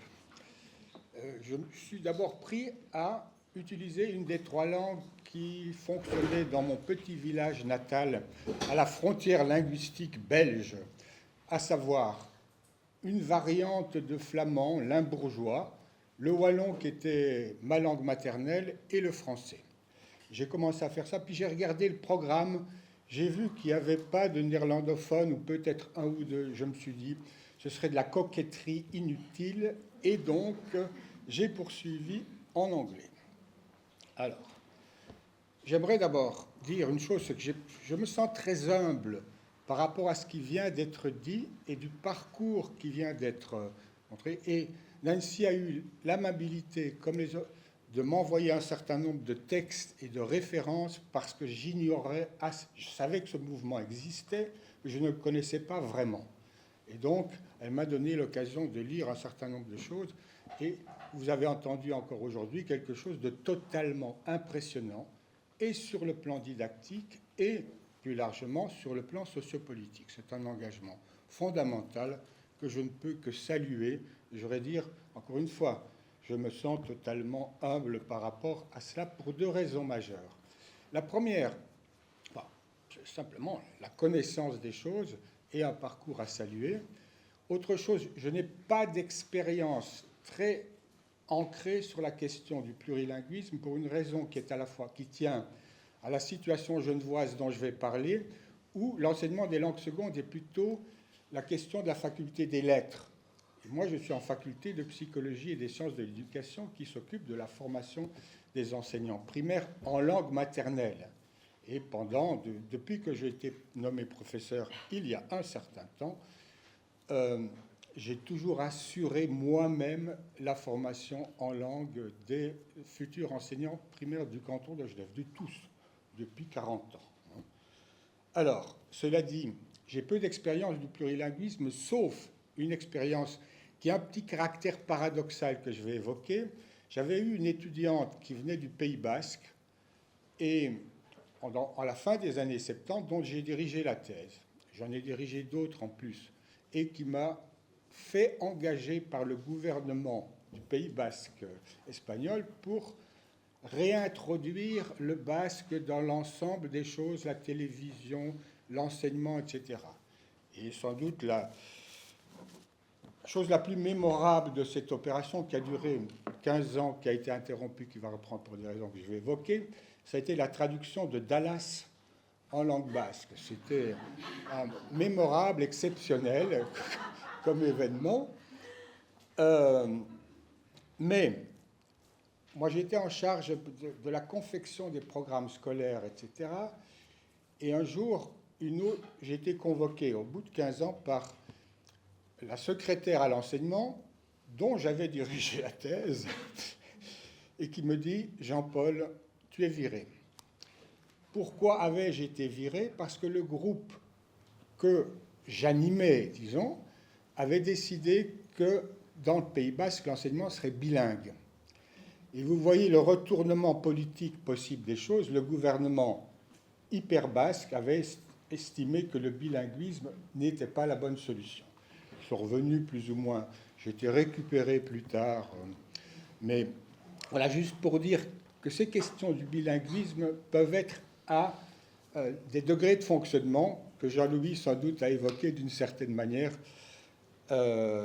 je me suis d'abord pris à utiliser une des trois langues qui fonctionnait dans mon petit village natal à la frontière linguistique belge, à savoir une variante de flamand, limbourgeois, le wallon qui était ma langue maternelle et le français. J'ai commencé à faire ça, puis j'ai regardé le programme, j'ai vu qu'il n'y avait pas de néerlandophone, ou peut-être un ou deux, je me suis dit, ce serait de la coquetterie inutile, et donc j'ai poursuivi en anglais. Alors, j'aimerais d'abord dire une chose, c'est que je me sens très humble par rapport à ce qui vient d'être dit et du parcours qui vient d'être montré. Et Nancy a eu l'amabilité, comme les autres, de m'envoyer un certain nombre de textes et de références parce que j'ignorais, je savais que ce mouvement existait, mais je ne le connaissais pas vraiment. Et donc, elle m'a donné l'occasion de lire un certain nombre de choses. Et vous avez entendu encore aujourd'hui quelque chose de totalement impressionnant, et sur le plan didactique, et plus largement sur le plan sociopolitique. C'est un engagement fondamental que je ne peux que saluer. Je voudrais dire, encore une fois, je me sens totalement humble par rapport à cela pour deux raisons majeures. La première, c'est simplement la connaissance des choses, et un parcours à saluer. Autre chose, je n'ai pas d'expérience très ancrée sur la question du plurilinguisme pour une raison qui est à la fois qui tient à la situation genevoise dont je vais parler, où l'enseignement des langues secondes est plutôt la question de la faculté des lettres. Et moi, je suis en faculté de psychologie et des sciences de l'éducation qui s'occupe de la formation des enseignants primaires en langue maternelle. Et depuis que j'ai été nommé professeur il y a un certain temps, j'ai toujours assuré moi-même la formation en langue des futurs enseignants primaires du canton de Genève, de tous, depuis 40 ans. Alors, cela dit, j'ai peu d'expérience du plurilinguisme, sauf une expérience qui a un petit caractère paradoxal que je vais évoquer. J'avais eu une étudiante qui venait du Pays basque et à la fin des années 70, dont j'ai dirigé la thèse. J'en ai dirigé d'autres en plus, et qui m'a fait engager par le gouvernement du Pays basque espagnol pour réintroduire le basque dans l'ensemble des choses, la télévision, l'enseignement, etc. Et sans doute la chose la plus mémorable de cette opération, qui a duré 15 ans, qui a été interrompue, qui va reprendre pour des raisons que je vais évoquer, ça a été la traduction de Dallas en langue basque. C'était mémorable, exceptionnel comme événement. Mais moi, j'étais en charge de la confection des programmes scolaires, etc. Et un jour, j'ai été convoqué au bout de 15 ans par la secrétaire à l'enseignement, dont j'avais dirigé la thèse, et qui me dit « Jean-Paul, tu es viré ». Pourquoi avais-je été viré? Parce que le groupe que j'animais, disons, avait décidé que dans le Pays basque, l'enseignement serait bilingue. Et vous voyez le retournement politique possible des choses. Le gouvernement hyper basque avait estimé que le bilinguisme n'était pas la bonne solution. Ils sont revenus plus ou moins. J'ai été récupéré plus tard. Mais voilà, juste pour dire que ces questions du bilinguisme peuvent être à des degrés de fonctionnement que Jean-Louis, sans doute, a évoqué d'une certaine manière ce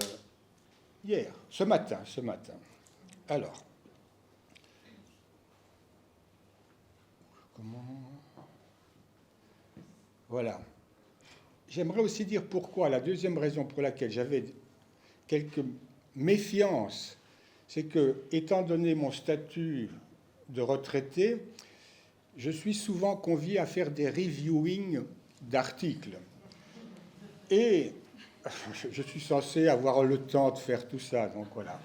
matin. Alors, voilà. J'aimerais aussi dire pourquoi. La deuxième raison pour laquelle j'avais quelques méfiances, c'est que, étant donné mon statut de retraité, je suis souvent convié à faire des reviewings d'articles. Et je suis censé avoir le temps de faire tout ça, donc voilà.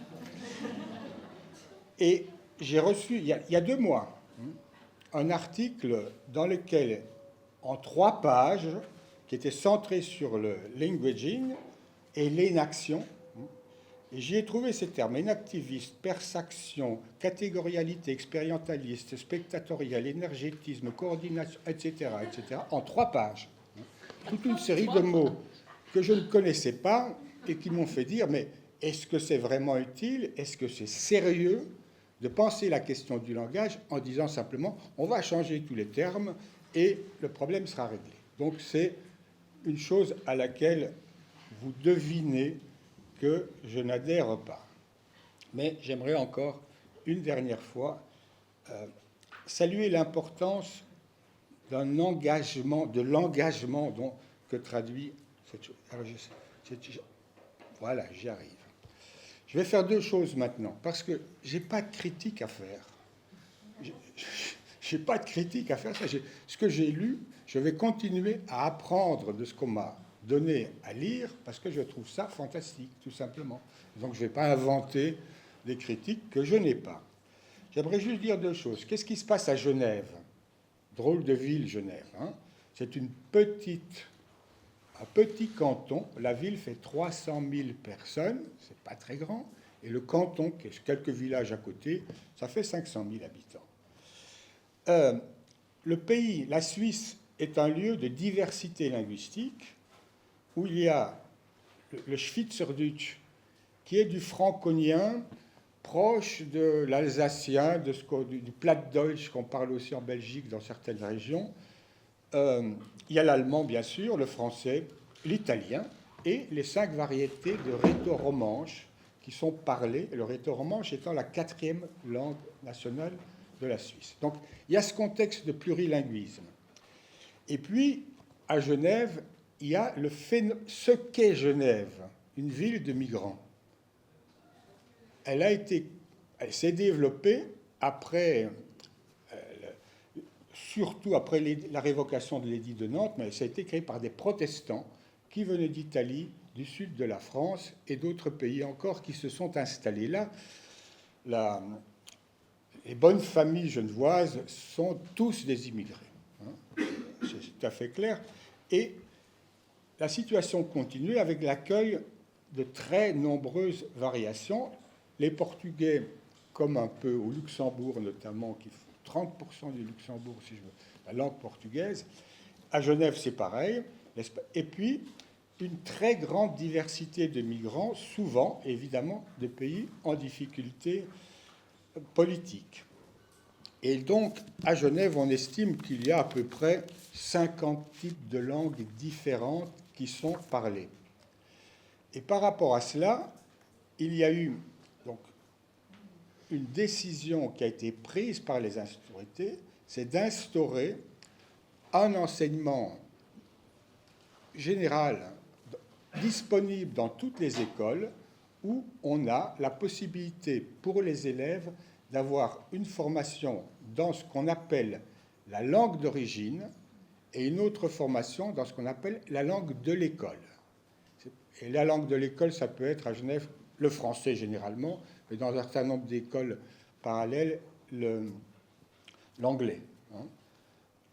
Et j'ai reçu, il y a 2 mois, un article dans lequel, en 3 pages, qui était centré sur le languaging et l'énaction, et j'y ai trouvé ces termes: énactiviste, persaction, catégorialité, expérientaliste, spectatorial, énergétisme, coordination, etc., en 3 pages. Toute une série de mots que je ne connaissais pas et qui m'ont fait dire, mais est-ce que c'est vraiment utile? Est-ce que c'est sérieux de penser la question du langage en disant simplement, on va changer tous les termes et le problème sera réglé? Donc c'est une chose à laquelle vous devinez que je n'adhère pas. Mais j'aimerais encore, une dernière fois, saluer l'importance d'un engagement, de l'engagement que traduit cette chose. Alors, voilà, j'y arrive. Je vais faire 2 choses maintenant, parce que je n'ai pas de critique à faire. Je n'ai pas de critique à faire. Ce que j'ai lu, je vais continuer à apprendre de ce qu'on m'a donné à lire, parce que je trouve ça fantastique, tout simplement. Donc je ne vais pas inventer des critiques que je n'ai pas. J'aimerais juste dire 2 choses. Qu'est-ce qui se passe à Genève? Drôle de ville, Genève. Hein? C'est un petit canton. La ville fait 300 000 personnes, c'est pas très grand. Et le canton, qui est quelques villages à côté, ça fait 500 000 habitants. Le pays, la Suisse, est un lieu de diversité linguistique où il y a le Schweizerdeutsch, qui est du franconien, proche de l'alsacien, du Plattdeutsch qu'on parle aussi en Belgique dans certaines régions. Il y a l'allemand, bien sûr, le français, l'italien et les 5 variétés de rhéto-romanche qui sont parlées, le rhéto-romanche étant la 4e langue nationale de la Suisse. Donc il y a ce contexte de plurilinguisme. Et puis, à Genève, il y a ce qu'est Genève, une ville de migrants. Elle s'est développée après, surtout après la révocation de l'édit de Nantes, mais ça a été créé par des protestants qui venaient d'Italie, du sud de la France et d'autres pays encore qui se sont installés là. Les bonnes familles genevoises sont tous des immigrés. Hein, c'est tout à fait clair. Et la situation continue avec l'accueil de très nombreuses variations. Les Portugais, comme un peu au Luxembourg notamment, qui font 30% du Luxembourg, si je veux, la langue portugaise. À Genève, c'est pareil. Et puis, une très grande diversité de migrants, souvent, évidemment, de pays en difficulté politique. Et donc, à Genève, on estime qu'il y a à peu près 50 types de langues différentes qui sont parlées. Et par rapport à cela, il y a eu donc une décision qui a été prise par les autorités, c'est d'instaurer un enseignement général disponible dans toutes les écoles où on a la possibilité pour les élèves d'avoir une formation dans ce qu'on appelle la langue d'origine et une autre formation dans ce qu'on appelle la langue de l'école. Et la langue de l'école, ça peut être à Genève le français généralement, mais dans un certain nombre d'écoles parallèles, l'anglais. Hein.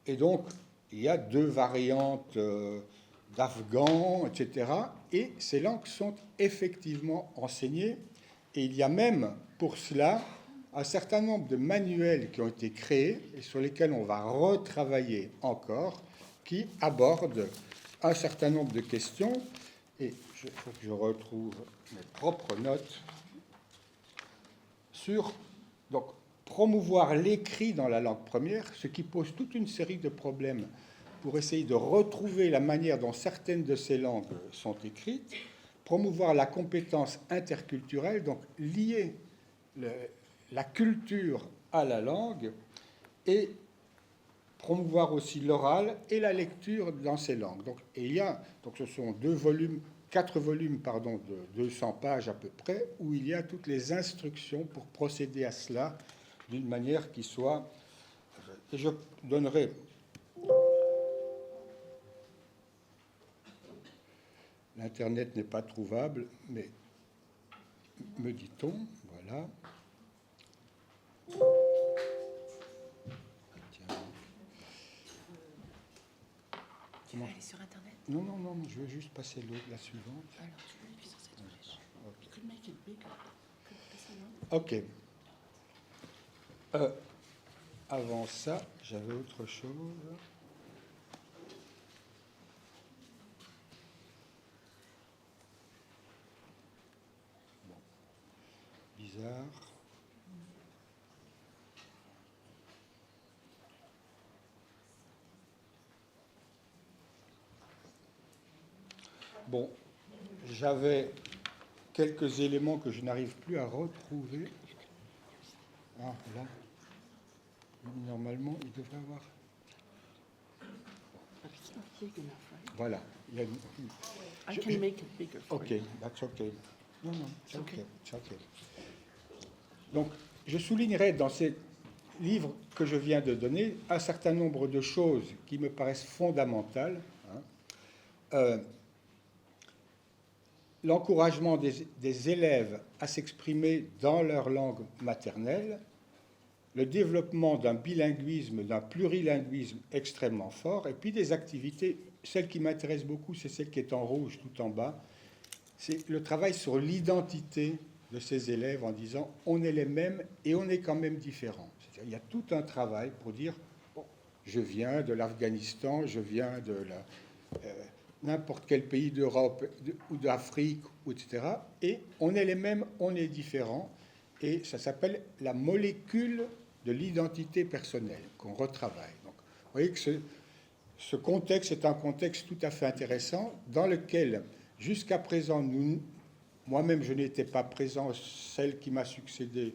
Et donc, il y a 2 variantes d'afghan, etc. Et ces langues sont effectivement enseignées. Et il y a même, pour cela, un certain nombre de manuels qui ont été créés et sur lesquels on va retravailler encore, qui abordent un certain nombre de questions. Et il faut que je retrouve mes propres notes sur donc, promouvoir l'écrit dans la langue première, ce qui pose toute une série de problèmes pour essayer de retrouver la manière dont certaines de ces langues sont écrites, promouvoir la compétence interculturelle, donc lier la culture à la langue, et promouvoir aussi l'oral et la lecture dans ces langues. Donc, ce sont 4 volumes de 200 pages à peu près, où il y a toutes les instructions pour procéder à cela d'une manière qui soit... Et je donnerai... L'Internet n'est pas trouvable, mais me dit-on, voilà. Tiens. Tu veux aller sur Internet? Non, je vais juste passer la suivante. Alors, tu veux appuyer sur cette flèche. Ok. Avant ça, j'avais autre chose. Bon. Bizarre. Bon, j'avais quelques éléments que je n'arrive plus à retrouver. Ah, là. Normalement, il devrait avoir... Voilà. Il y a une... I can make it bigger for OK, you. that's OK. Non, it's OK. It's OK. Donc, je soulignerai dans ces livres que je viens de donner un certain nombre de choses qui me paraissent fondamentales. Hein. L'encouragement des élèves à s'exprimer dans leur langue maternelle, le développement d'un bilinguisme, d'un plurilinguisme extrêmement fort, et puis des activités. Celle qui m'intéresse beaucoup, c'est celle qui est en rouge tout en bas. C'est le travail sur l'identité de ces élèves en disant on est les mêmes et on est quand même différents. C'est-à-dire, il y a tout un travail pour dire bon, je viens de l'Afghanistan, je viens de n'importe quel pays d'Europe ou d'Afrique, etc. Et on est les mêmes, on est différents. Et ça s'appelle la molécule de l'identité personnelle qu'on retravaille. Donc, vous voyez que ce contexte est un contexte tout à fait intéressant dans lequel, jusqu'à présent, moi-même, je n'étais pas présent, celle qui m'a succédé,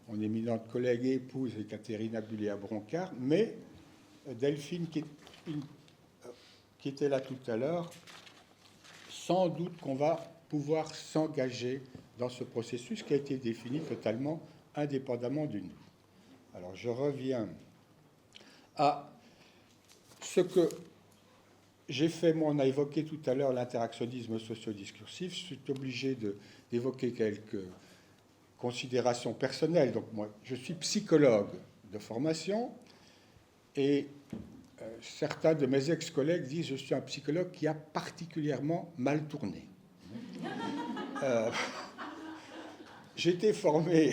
mon éminente collègue et épouse, Ekaterina Bronckart, mais Delphine, qui était là tout à l'heure, sans doute qu'on va pouvoir s'engager dans ce processus qui a été défini totalement indépendamment de nous. Alors, je reviens à ce que j'ai fait. Moi, on a évoqué tout à l'heure l'interactionnisme socio-discursif. Je suis obligé d'évoquer quelques considérations personnelles. Donc, moi, je suis psychologue de formation et certains de mes ex-collègues disent que je suis un psychologue qui a particulièrement mal tourné. J'ai été formé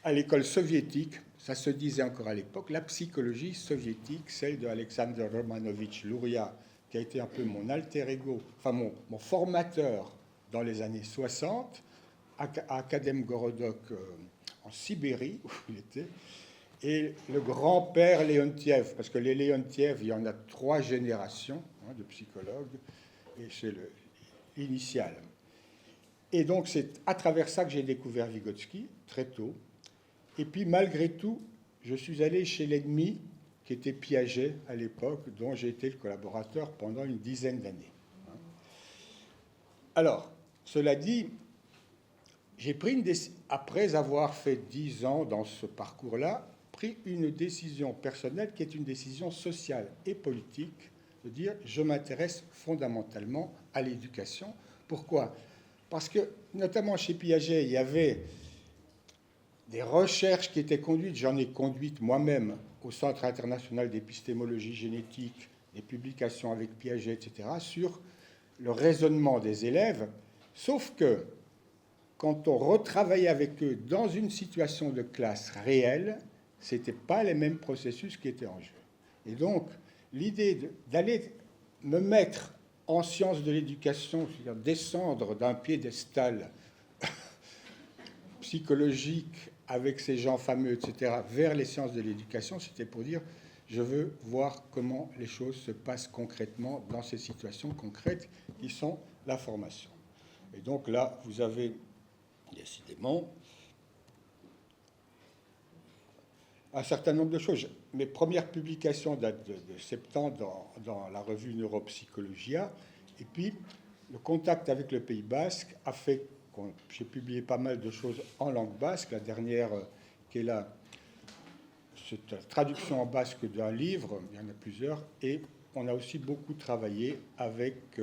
à l'école soviétique, ça se disait encore à l'époque, la psychologie soviétique, celle de Alexander Romanovitch Luria, qui a été un peu mon alter ego, enfin mon formateur dans les années 60, à Akademgorodok en Sibérie, où il était, et le grand-père Leontiev, parce que les Leontiev, il y en a 3 générations de psychologues, et c'est l'initial. Et donc, c'est à travers ça que j'ai découvert Vygotsky, très tôt. Et puis, malgré tout, je suis allé chez l'ennemi, qui était Piaget à l'époque, dont j'ai été le collaborateur pendant une dizaine d'années. Alors, cela dit, j'ai pris après avoir fait 10 ans dans ce parcours-là, pris une décision personnelle qui est une décision sociale et politique, de dire je m'intéresse fondamentalement à l'éducation. Pourquoi ? Parce que, notamment chez Piaget, il y avait des recherches qui étaient conduites, j'en ai conduite moi-même au Centre international d'épistémologie génétique, des publications avec Piaget, etc., sur le raisonnement des élèves, sauf que quand on retravaillait avec eux dans une situation de classe réelle, ce n'étaient pas les mêmes processus qui étaient en jeu. Et donc, l'idée d'aller me mettre en sciences de l'éducation, c'est-à-dire descendre d'un piédestal psychologique avec ces gens fameux, etc., vers les sciences de l'éducation, c'était pour dire je veux voir comment les choses se passent concrètement dans ces situations concrètes qui sont la formation. Et donc là, vous avez décidément un certain nombre de choses. Mes premières publications datent de 70 dans la revue Neuropsychologia, et puis le contact avec le Pays basque a fait que j'ai publié pas mal de choses en langue basque. La dernière, qui est là, c'est la traduction en basque d'un livre, il y en a plusieurs, et on a aussi beaucoup travaillé avec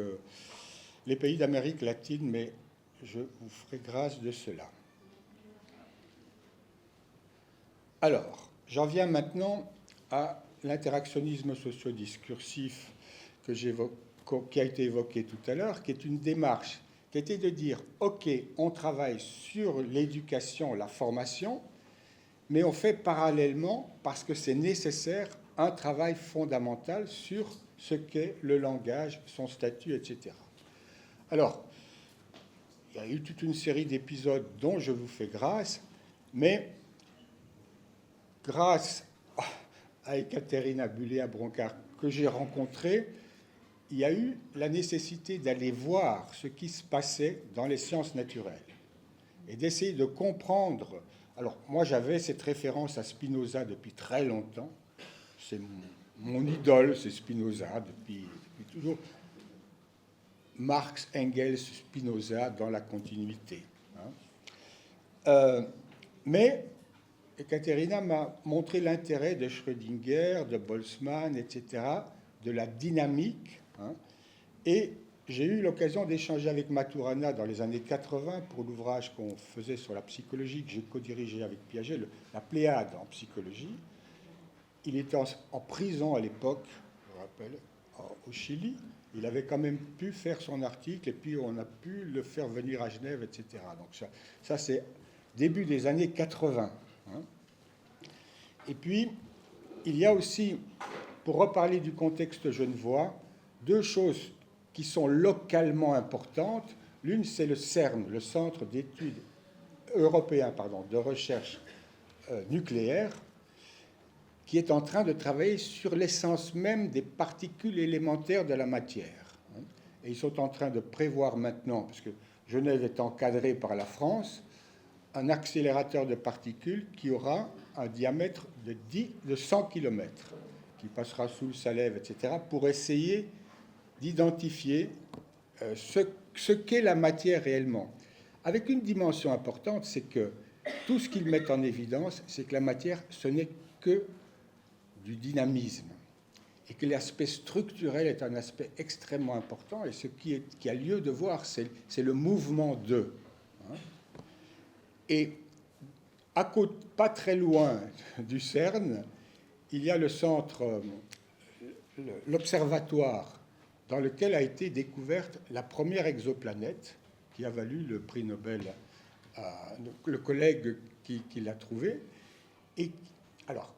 les pays d'Amérique latine, mais je vous ferai grâce de cela. Alors, j'en viens maintenant à l'interactionnisme socio-discursif qui a été évoqué tout à l'heure, qui est une démarche qui était de dire « Ok, on travaille sur l'éducation, la formation, mais on fait parallèlement, parce que c'est nécessaire, un travail fondamental sur ce qu'est le langage, son statut, etc. » Alors, il y a eu toute une série d'épisodes dont je vous fais grâce, mais grâce à Ekaterina Bronckart que j'ai rencontrée, il y a eu la nécessité d'aller voir ce qui se passait dans les sciences naturelles et d'essayer de comprendre. Alors, moi, j'avais cette référence à Spinoza depuis très longtemps. C'est mon idole, c'est Spinoza, depuis toujours. Marx, Engels, Spinoza dans la continuité. Mais Ekaterina m'a montré l'intérêt de Schrödinger, de Boltzmann, etc., de la dynamique. Et j'ai eu l'occasion d'échanger avec Maturana dans les années 80 pour l'ouvrage qu'on faisait sur la psychologie, que j'ai co-dirigé avec Piaget, la Pléiade en psychologie. Il était en prison à l'époque, je me rappelle, au Chili. Il avait quand même pu faire son article et puis on a pu le faire venir à Genève, etc. Donc ça c'est début des années 80. Et puis, il y a aussi, pour reparler du contexte genevois, 2 choses qui sont localement importantes. L'une, c'est le CERN, le Centre d'études européen de recherche nucléaire, qui est en train de travailler sur l'essence même des particules élémentaires de la matière. Et ils sont en train de prévoir maintenant, parce que Genève est encadrée par la France, un accélérateur de particules qui aura un diamètre de 100 km, qui passera sous le Salève, etc., pour essayer d'identifier ce qu'est la matière réellement. Avec une dimension importante, c'est que tout ce qu'ils mettent en évidence, c'est que la matière, ce n'est que du dynamisme, et que l'aspect structurel est un aspect extrêmement important, et ce qui a lieu de voir, c'est le mouvement d'eux. Et à côté, pas très loin du CERN, il y a le centre, l'observatoire, dans lequel a été découverte la première exoplanète, qui a valu le prix Nobel à le collègue qui l'a trouvé, et alors,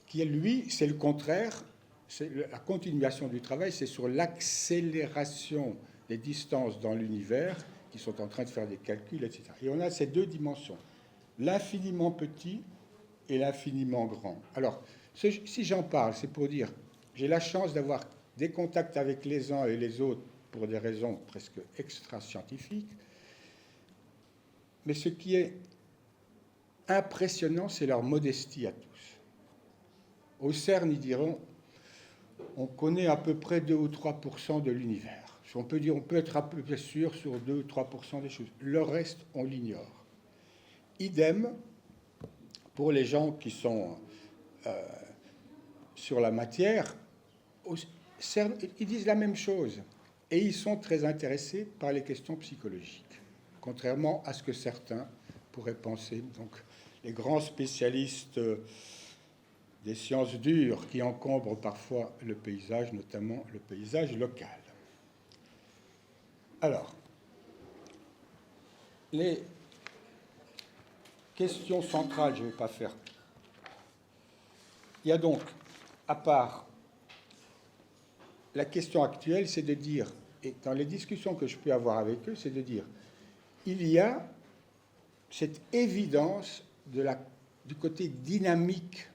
qui lui, c'est le contraire, c'est la continuation du travail, c'est sur l'accélération des distances dans l'univers, qui sont en train de faire des calculs, etc. Et on a ces deux dimensions, l'infiniment petit et l'infiniment grand. Alors, si j'en parle, c'est pour dire, j'ai la chance d'avoir des contacts avec les uns et les autres pour des raisons presque extra-scientifiques, mais ce qui est impressionnant, c'est leur modestie à tous. Au CERN, ils diront, on connaît à peu près 2 ou 3% de l'univers. On peut être un peu sûr sur 2 ou 3% des choses. Le reste, on l'ignore. Idem pour les gens qui sont sur la matière. Au CERN, ils disent la même chose. Et ils sont très intéressés par les questions psychologiques, contrairement à ce que certains pourraient penser. Donc, les grands spécialistes des sciences dures qui encombrent parfois le paysage, notamment le paysage local. Alors, les questions centrales, je ne vais pas faire. Il y a donc, à part la question actuelle, c'est de dire, et dans les discussions que je peux avoir avec eux, c'est de dire, il y a cette évidence du côté dynamique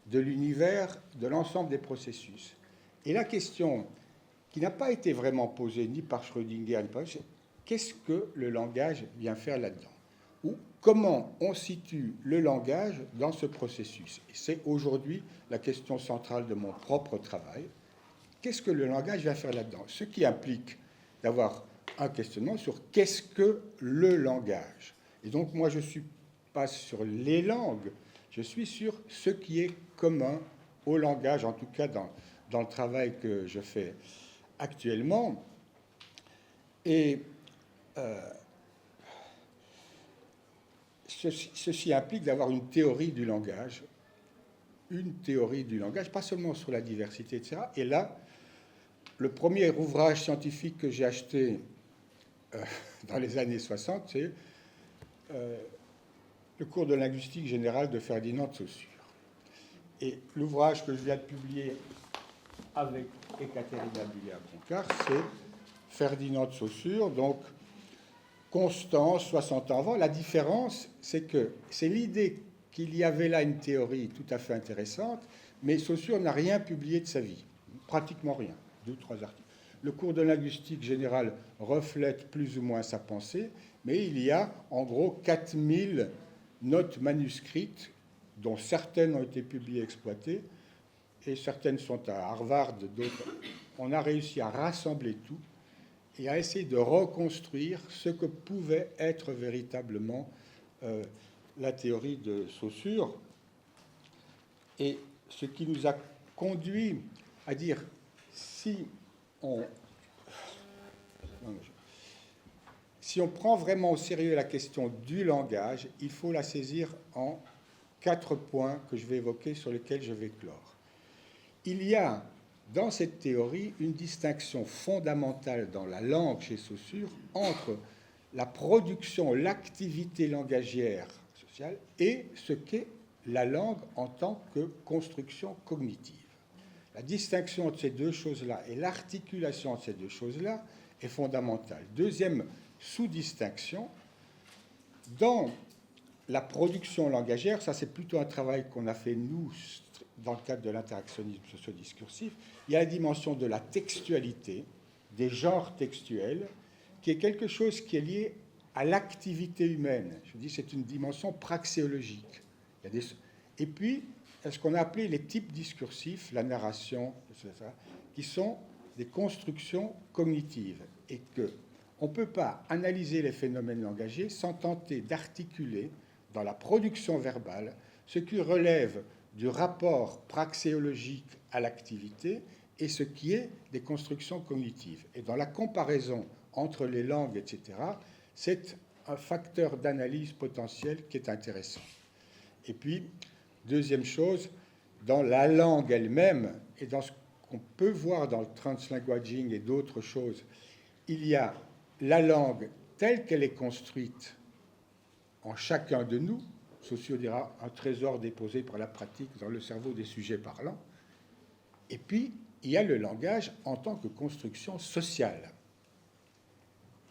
de l'univers, de l'ensemble des processus. Et la question qui n'a pas été vraiment posée ni par Schrödinger, ni par... c'est qu'est-ce que le langage vient faire là-dedans? Ou comment on situe le langage dans ce processus? Et c'est aujourd'hui la question centrale de mon propre travail. Qu'est-ce que le langage vient faire là-dedans? Ce qui implique d'avoir un questionnement sur qu'est-ce que le langage. Et donc moi je ne suis pas sur les langues, je suis sur ce qui est commun au langage, en tout cas dans le travail que je fais actuellement. Et ceci implique d'avoir une théorie du langage, pas seulement sur la diversité, etc. Et là, le premier ouvrage scientifique que j'ai acheté dans les années 60, c'est le cours de linguistique générale de Ferdinand de Saussure. Et l'ouvrage que je viens de publier avec Ekaterina Billet à Bronckart, c'est Ferdinand de Saussure, donc Constance, 60 ans avant. La différence, c'est que c'est l'idée qu'il y avait là une théorie tout à fait intéressante, mais Saussure n'a rien publié de sa vie, pratiquement rien, 2 ou 3 articles. Le cours de linguistique générale reflète plus ou moins sa pensée, mais il y a en gros 4000 notes manuscrites, dont certaines ont été publiées et exploitées, et certaines sont à Harvard, d'autres. On a réussi à rassembler tout et à essayer de reconstruire ce que pouvait être véritablement la théorie de Saussure, et ce qui nous a conduit à dire si on prend vraiment au sérieux la question du langage, il faut la saisir en 4 points que je vais évoquer, sur lesquels je vais clore. Il y a dans cette théorie une distinction fondamentale dans la langue chez Saussure entre la production, l'activité langagière sociale et ce qu'est la langue en tant que construction cognitive. La distinction entre ces deux choses-là et l'articulation entre ces deux choses-là est fondamentale. Deuxième sous-distinction, dans la production langagière, ça c'est plutôt un travail qu'on a fait nous dans le cadre de l'interactionnisme socio-discursif, il y a la dimension de la textualité, des genres textuels, qui est quelque chose qui est lié à l'activité humaine. Je dis, c'est une dimension praxéologique. Et puis, ce qu'on a appelé les types discursifs, la narration, etc., qui sont des constructions cognitives, et qu'on ne peut pas analyser les phénomènes langagiers sans tenter d'articuler dans la production verbale ce qui relève du rapport praxéologique à l'activité et ce qui est des constructions cognitives. Et dans la comparaison entre les langues, etc., c'est un facteur d'analyse potentiel qui est intéressant. Et puis, deuxième chose, dans la langue elle-même et dans ce qu'on peut voir dans le translanguaging et d'autres choses, il y a la langue telle qu'elle est construite en chacun de nous. Saussure dira un trésor déposé par la pratique dans le cerveau des sujets parlants. Et puis, il y a le langage en tant que construction sociale.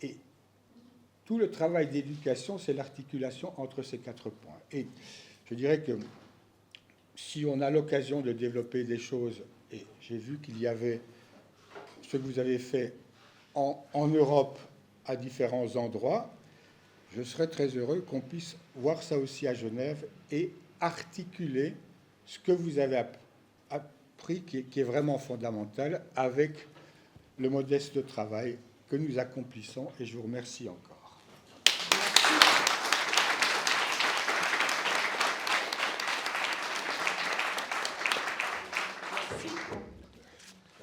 Et tout le travail d'éducation, c'est l'articulation entre ces 4 points. Et je dirais que si on a l'occasion de développer des choses, et j'ai vu qu'il y avait ce que vous avez fait en Europe à différents endroits, je serais très heureux qu'on puisse voir ça aussi à Genève et articuler ce que vous avez appris, qui est vraiment fondamental, avec le modeste travail que nous accomplissons. Et je vous remercie encore.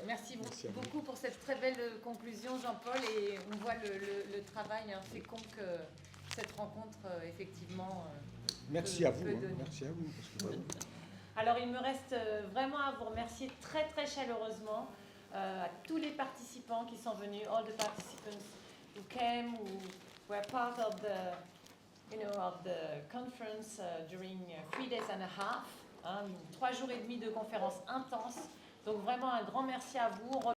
Merci beaucoup pour cette très belle conclusion, Jean-Paul, et on voit le travail fécond que cette rencontre, effectivement, Merci à vous. Merci à vous. Alors, il me reste vraiment à vous remercier très, très chaleureusement, à tous les participants qui sont venus, all the participants who came, who were part of the, of the conference during 3 days and a half, 3 jours et demi de conférence intense. Donc vraiment un grand merci à vous.